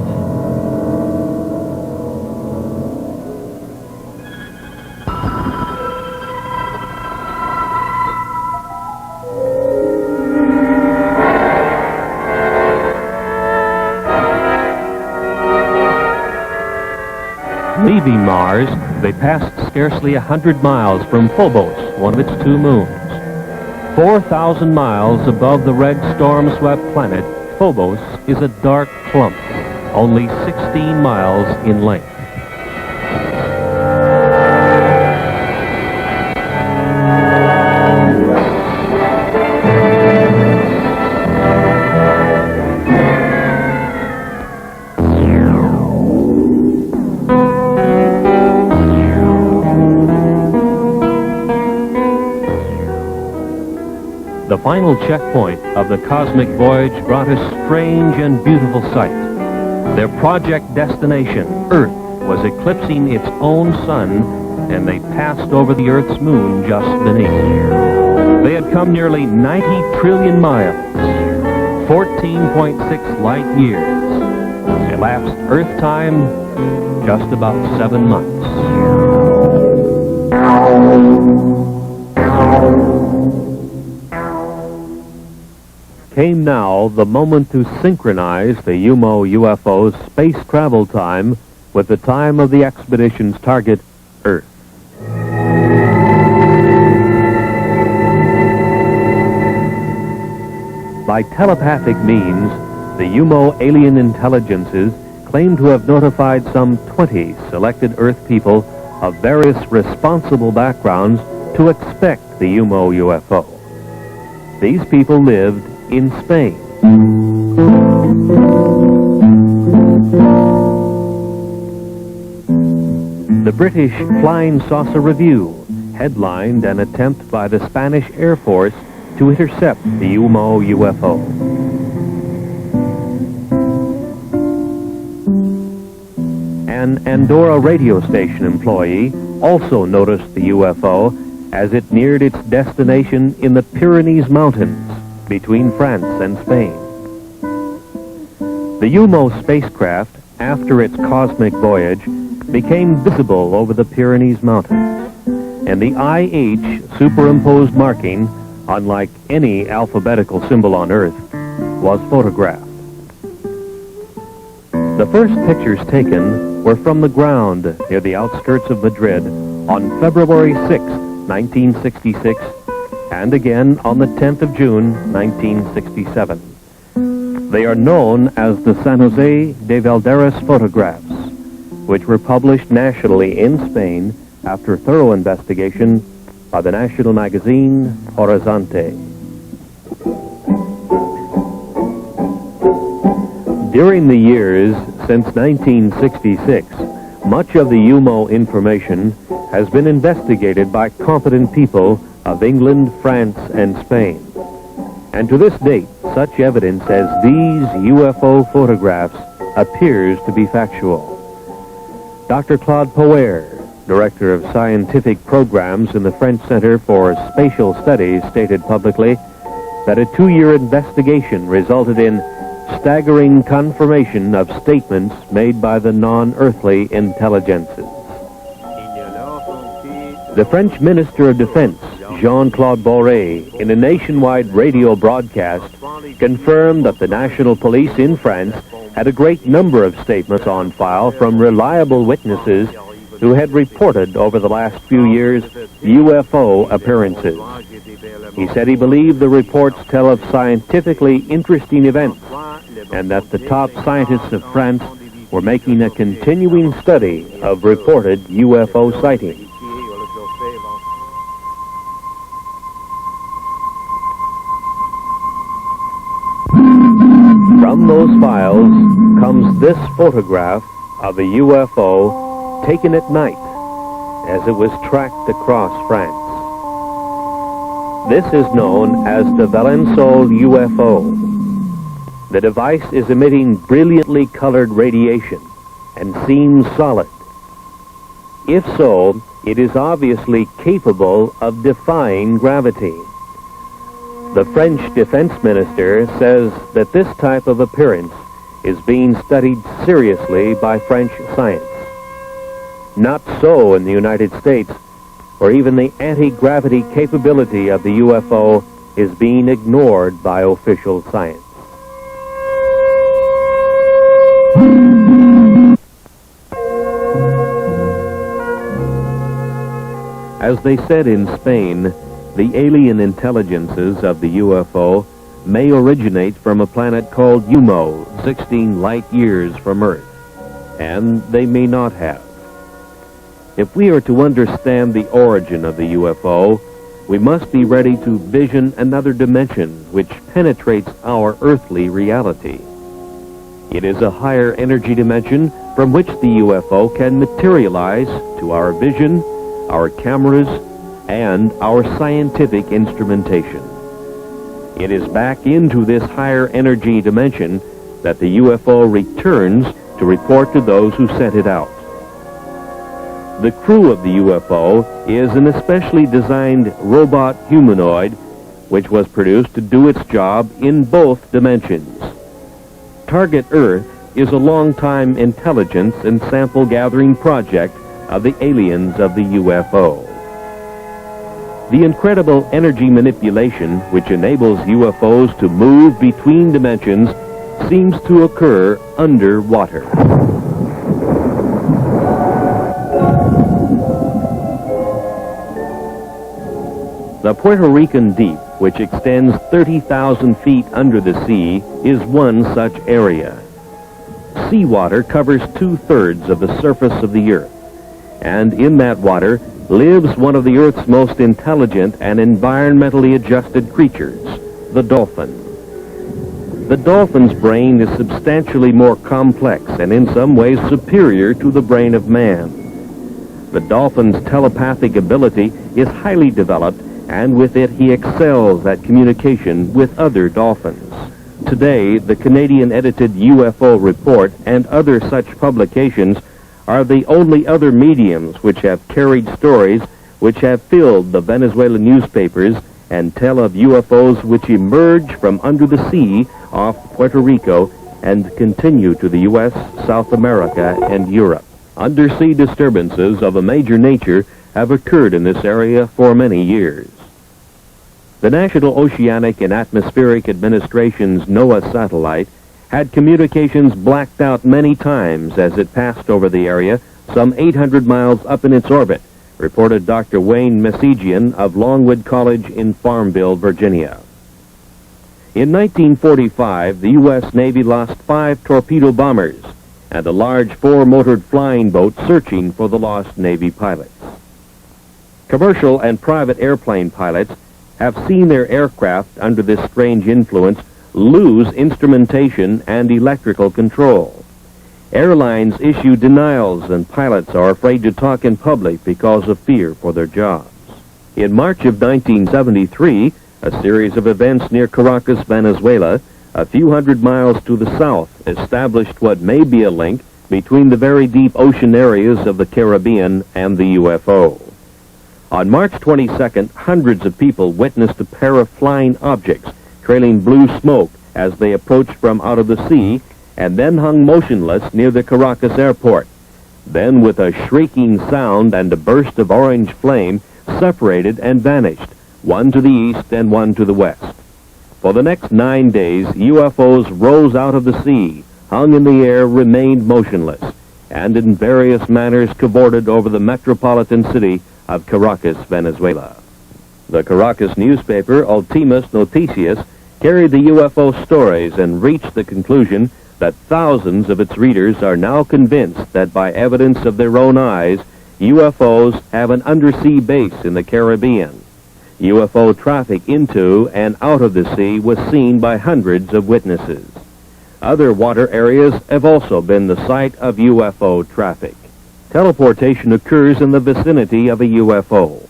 [SPEAKER 3] Leaving Mars, they passed scarcely 100 miles from Phobos, one of its two moons. 4,000 miles above the red storm-swept planet, Phobos is a dark clump, only 16 miles in length. The final checkpoint of the cosmic voyage brought a strange and beautiful sight. Their project destination, Earth, was eclipsing its own sun, and they passed over the Earth's moon just beneath. They had come nearly 90 trillion miles, 14.6 light years. Elapsed Earth time, just about 7 months. Came now the moment to synchronize the UFO's space travel time with the time of the expedition's target, Earth. By telepathic means, the UMO alien intelligences claim to have notified some 20 selected Earth people of various responsible backgrounds to expect the UFO. These people lived in Spain. The British Flying Saucer Review headlined an attempt by the Spanish Air Force to intercept the UFO. An Andorra radio station employee also noticed the UFO as it neared its destination in the Pyrenees Mountains between France and Spain. The UMO spacecraft, after its cosmic voyage, became visible over the Pyrenees Mountains, and the IH superimposed marking, unlike any alphabetical symbol on Earth, was photographed. The first pictures taken were from the ground near the outskirts of Madrid on February 6, 1966, and again on the 10th of June, 1967. They are known as the San Jose de Valderas photographs, which were published nationally in Spain after thorough investigation by the national magazine Horizonte. During the years since 1966, much of the UMO information has been investigated by competent people of England, France, and Spain. And to this date, such evidence as these UFO photographs appears to be factual. Dr. Claude Poer, Director of Scientific Programs in the French Center for Spatial Studies, stated publicly that a 2-year investigation resulted in staggering confirmation of statements made by the non-earthly intelligences. The French Minister of Defense, Jean-Claude Boré, in a nationwide radio broadcast, confirmed that the national police in France had a great number of statements on file from reliable witnesses who had reported over the last few years UFO appearances. He said he believed the reports tell of scientifically interesting events and that the top scientists of France were making a continuing study of reported UFO sightings. From those files comes this photograph of a UFO taken at night as it was tracked across France. This is known as the Valençol UFO. The device is emitting brilliantly colored radiation and seems solid. If so, it is obviously capable of defying gravity. The French defense minister says that this type of appearance is being studied seriously by French science. Not so in the United States, where even the anti-gravity capability of the UFO is being ignored by official science. As they said in Spain, the alien intelligences of the UFO may originate from a planet called Umo, 16 light years from Earth, and they may not have. If we are to understand the origin of the UFO, we must be ready to vision another dimension which penetrates our earthly reality. It is a higher energy dimension from which the UFO can materialize to our vision, our cameras, and our scientific instrumentation. It is back into this higher energy dimension that the UFO returns to report to those who sent it out. The crew of the UFO is an especially designed robot humanoid which was produced to do its job in both dimensions. Target Earth is a long-time intelligence and sample gathering project of the aliens of the UFO. The incredible energy manipulation which enables UFOs to move between dimensions seems to occur underwater. The Puerto Rican Deep, which extends 30,000 feet under the sea, is one such area. Seawater covers 2/3 of the surface of the Earth, and in that water lives one of the Earth's most intelligent and environmentally adjusted creatures, the dolphin. The dolphin's brain is substantially more complex and in some ways superior to the brain of man. The dolphin's telepathic ability is highly developed, and with it he excels at communication with other dolphins. Today, the Canadian-edited UFO Report and other such publications are the only other mediums which have carried stories which have filled the Venezuelan newspapers and tell of UFOs which emerge from under the sea off Puerto Rico and continue to the U.S., South America, and Europe. Undersea disturbances of a major nature have occurred in this area for many years. The National Oceanic and Atmospheric Administration's NOAA satellite had communications blacked out many times as it passed over the area some 800 miles up in its orbit, reported Dr. Wayne Messigian of Longwood College in Farmville, Virginia. In 1945, the U.S. Navy lost 5 torpedo bombers and a large 4-motored flying boat searching for the lost Navy pilots. Commercial and private airplane pilots have seen their aircraft under this strange influence lose instrumentation and electrical control. Airlines issue denials and pilots are afraid to talk in public because of fear for their jobs. In March of 1973, a series of events near Caracas, Venezuela, a few hundred miles to the south, established what may be a link between the very deep ocean areas of the Caribbean and the UFO. On March 22nd, hundreds of people witnessed a pair of flying objects trailing blue smoke as they approached from out of the sea and then hung motionless near the Caracas airport. Then, with a shrieking sound and a burst of orange flame, separated and vanished, one to the east and one to the west. For the next 9 days, UFOs rose out of the sea, hung in the air, remained motionless, and in various manners cavorted over the metropolitan city of Caracas, Venezuela. The Caracas newspaper, Ultimas Noticias, carried the UFO stories and reached the conclusion that thousands of its readers are now convinced that by evidence of their own eyes, UFOs have an undersea base in the Caribbean. UFO traffic into and out of the sea was seen by hundreds of witnesses. Other water areas have also been the site of UFO traffic. Teleportation occurs in the vicinity of a UFO.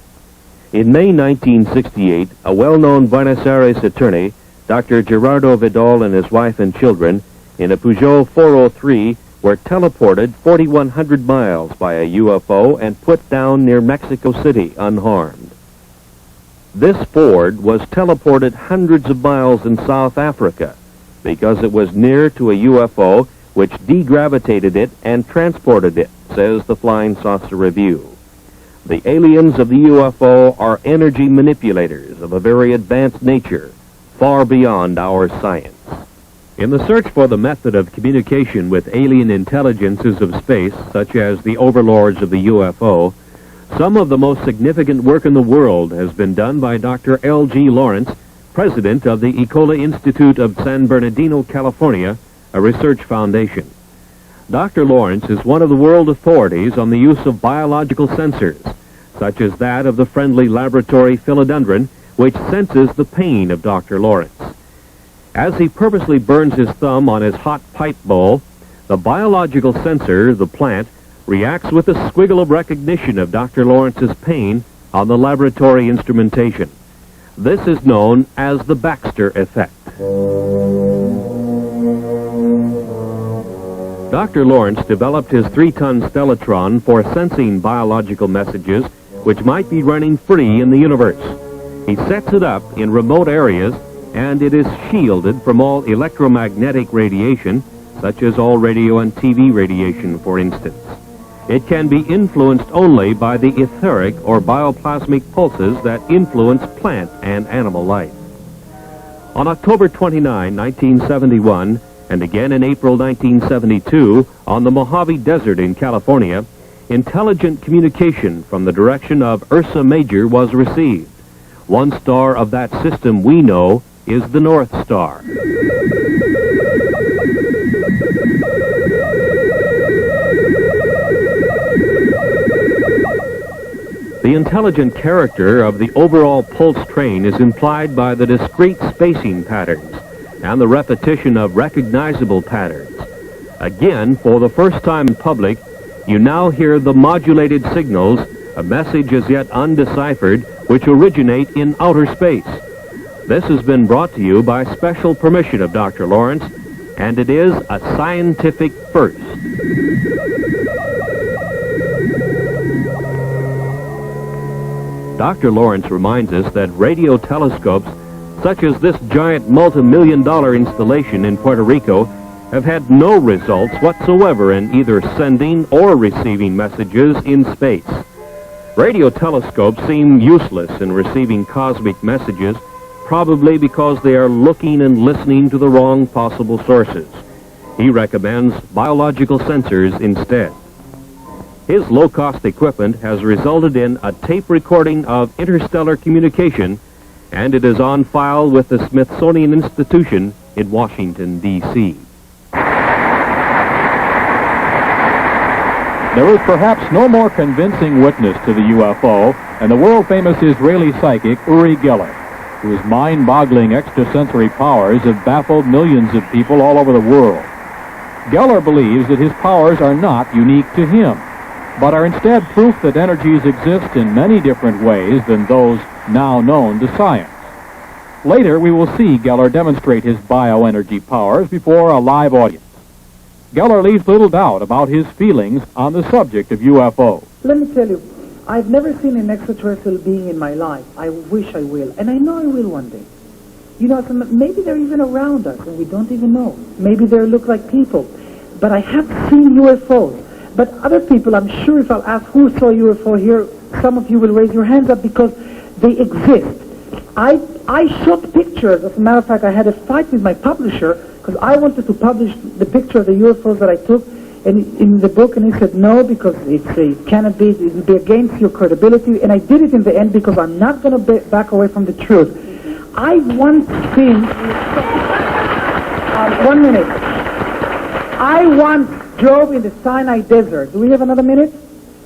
[SPEAKER 3] In May 1968, a well-known Buenos Aires attorney, Dr. Gerardo Vidal, and his wife and children, in a Peugeot 403, were teleported 4,100 miles by a UFO and put down near Mexico City unharmed. This Ford was teleported hundreds of miles in South Africa because it was near to a UFO which degravitated it and transported it, says the Flying Saucer Review. The aliens of the UFO are energy manipulators of a very advanced nature, far beyond our science. In the search for the method of communication with alien intelligences of space, such as the Overlords of the UFO, some of the most significant work in the world has been done by Dr. L.G. Lawrence, president of the Ecola Institute of San Bernardino, California, a research foundation. Dr. Lawrence is one of the world authorities on the use of biological sensors, such as that of the friendly laboratory philodendron, which senses the pain of Dr. Lawrence. As he purposely burns his thumb on his hot pipe bowl, the biological sensor, the plant, reacts with a squiggle of recognition of Dr. Lawrence's pain on the laboratory instrumentation. This is known as the Baxter effect. Dr. Lawrence developed his 3-ton stellatron for sensing biological messages which might be running free in the universe. He sets it up in remote areas, and it is shielded from all electromagnetic radiation, such as all radio and TV radiation, for instance. It can be influenced only by the etheric or bioplasmic pulses that influence plant and animal life. On October 29, 1971, and again in April 1972, on the Mojave Desert in California, intelligent communication from the direction of Ursa Major was received. One star of that system we know is the North Star. The intelligent character of the overall pulse train is implied by the discrete spacing patterns and the repetition of recognizable patterns. Again, for the first time in public, you now hear the modulated signals, a message as yet undeciphered, which originate in outer space. This has been brought to you by special permission of Dr. Lawrence, and it is a scientific first. Dr. Lawrence reminds us that radio telescopes, such as this giant multi-million-dollar installation in Puerto Rico, have had no results whatsoever in either sending or receiving messages in space. Radio telescopes seem useless in receiving cosmic messages, probably because they are looking and listening to the wrong possible sources. He recommends biological sensors instead. His low-cost equipment has resulted in a tape recording of interstellar communication, and it is on file with the Smithsonian Institution in Washington, D.C.
[SPEAKER 5] There is perhaps no more convincing witness to the UFO than the world-famous Israeli psychic Uri Geller, whose mind-boggling extrasensory powers have baffled millions of people all over the world. Geller believes that his powers are not unique to him, but are instead proof that energies exist in many different ways than those now known to science. Later, we will see Geller demonstrate his bioenergy powers before a live audience. Geller leaves little doubt about his feelings on the subject of UFOs.
[SPEAKER 13] Let me tell you, I've never seen an extraterrestrial being in my life. I wish I will, and I know I will one day. You know, maybe they're even around us and we don't even know. Maybe they look like people. But I have seen UFOs. But other people, I'm sure if I'll ask who saw UFO here, some of you will raise your hands up because they exist. I shot pictures. As a matter of fact, I had a fight with my publisher because I wanted to publish the picture of the UFOs that I took in the book, and he said no because it cannot be, it will be against your credibility. And I did it in the end because I'm not going to back away from the truth. I once seen... 1 minute. I once drove in the Sinai Desert. Do we have another minute?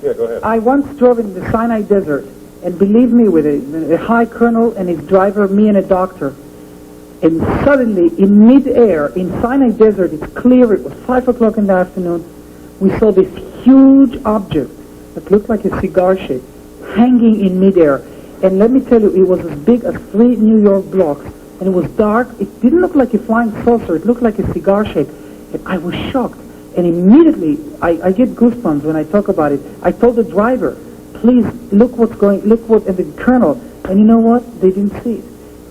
[SPEAKER 8] Yeah, go ahead.
[SPEAKER 13] I once drove in the Sinai Desert, and believe me, with a high colonel and his driver, me and a doctor. And suddenly, in mid-air, in Sinai Desert, it's clear, it was 5 o'clock in the afternoon, we saw this huge object that looked like a cigar shape hanging in mid-air. And let me tell you, it was as big as 3 New York blocks, and it was dark. It didn't look like a flying saucer. It looked like a cigar shape. And I was shocked. And immediately, I get goosebumps when I talk about it. I told the driver, please, look what, and the colonel, and you know what? They didn't see it.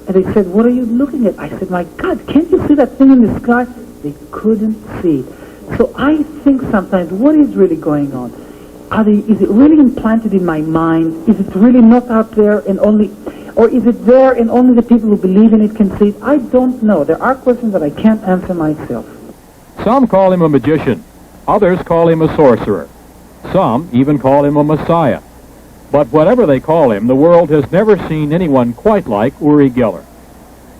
[SPEAKER 13] And they said, what are you looking at? I said, my God, can't you see that thing in the sky? They couldn't see it. So I think sometimes, what is really going on? Is it really implanted in my mind? Is it really not out there and only, or is it there and only the people who believe in it can see it? I don't know. There are questions that I can't answer myself.
[SPEAKER 5] Some call him a magician. Others call him a sorcerer. Some even call him a messiah. But whatever they call him, the world has never seen anyone quite like Uri Geller.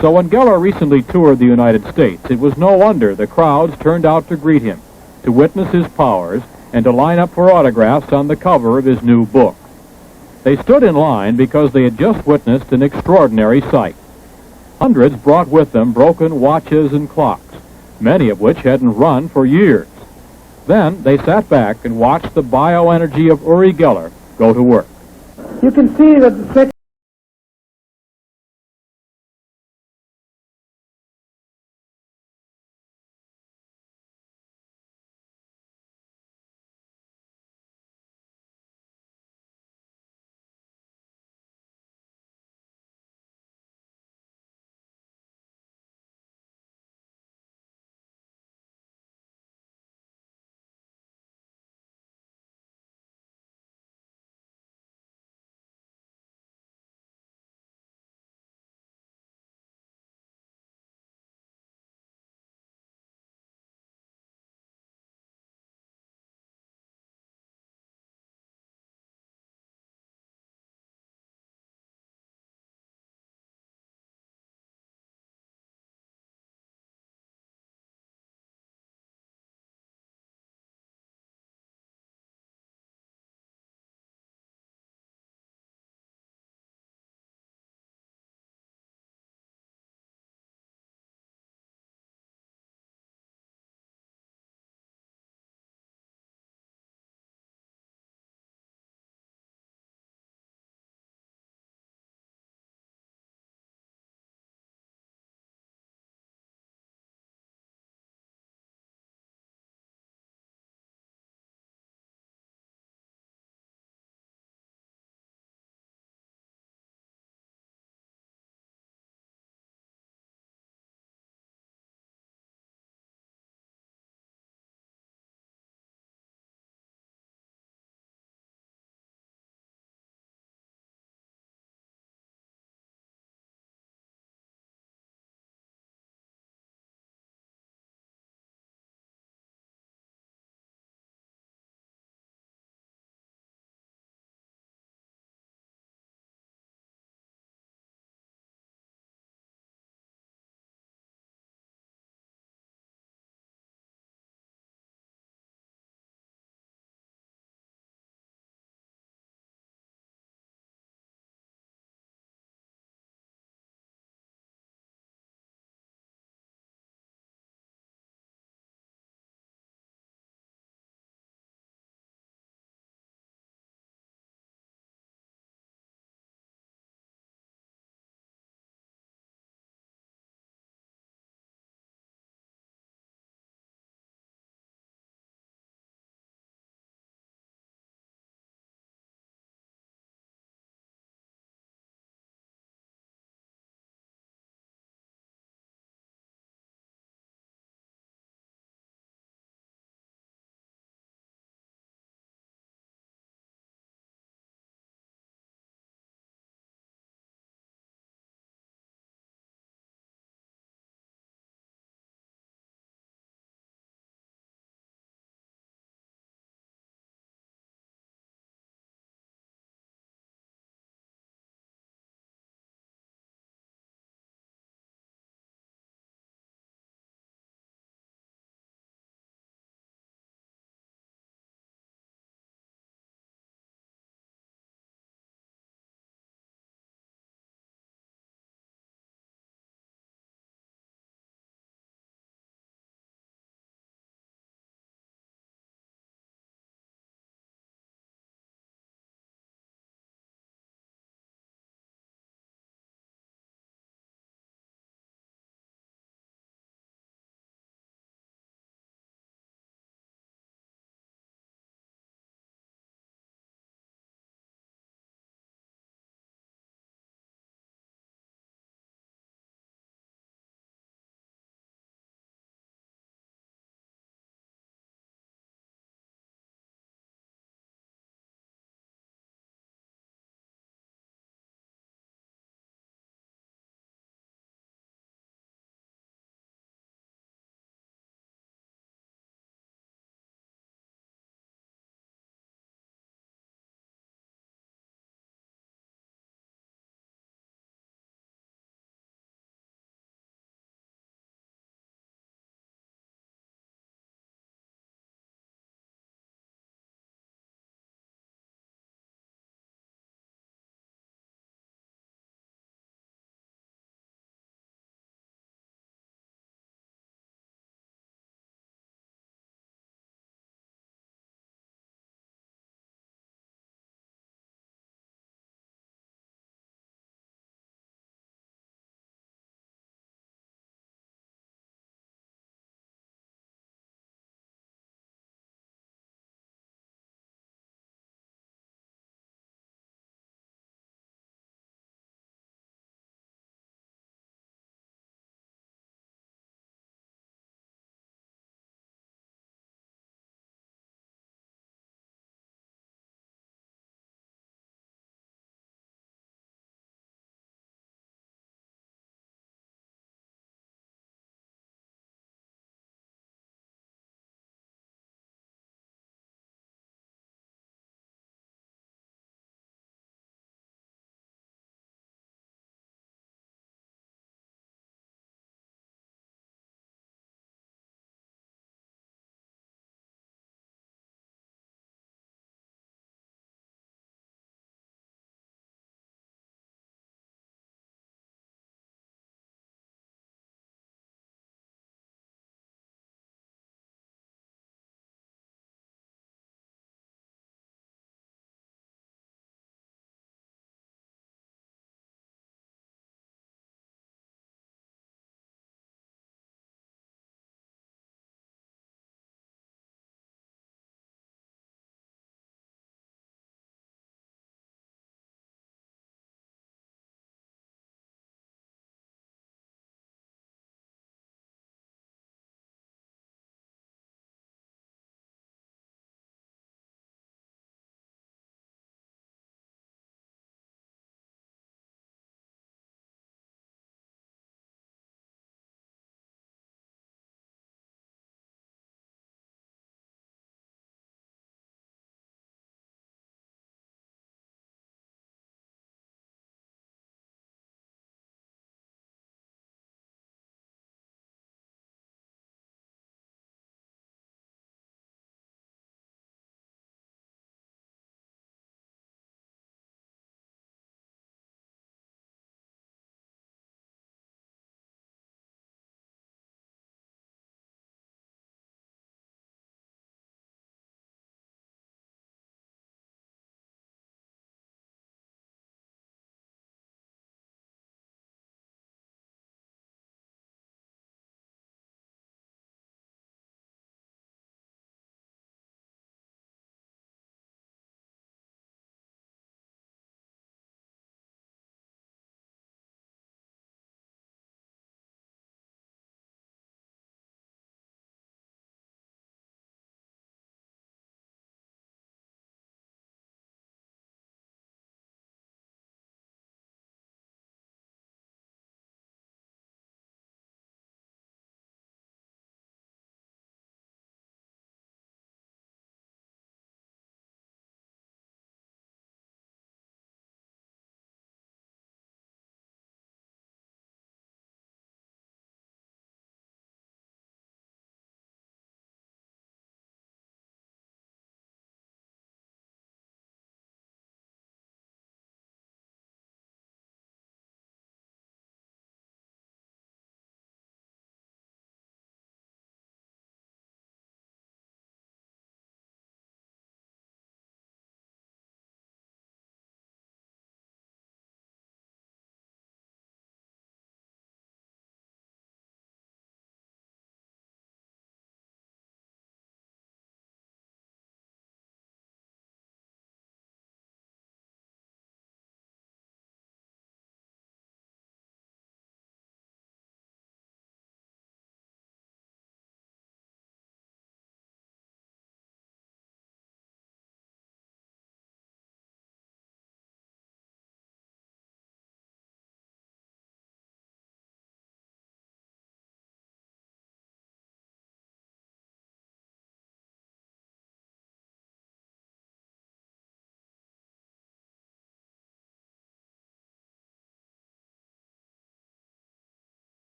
[SPEAKER 5] So when Geller recently toured the United States, it was no wonder the crowds turned out to greet him, to witness his powers, and to line up for autographs on the cover of his new book. They stood in line because they had just witnessed an extraordinary sight. Hundreds brought with them broken watches and clocks, many of which hadn't run for years. Then they sat back and watched the bioenergy of Uri Geller go to work.
[SPEAKER 13] You can see that the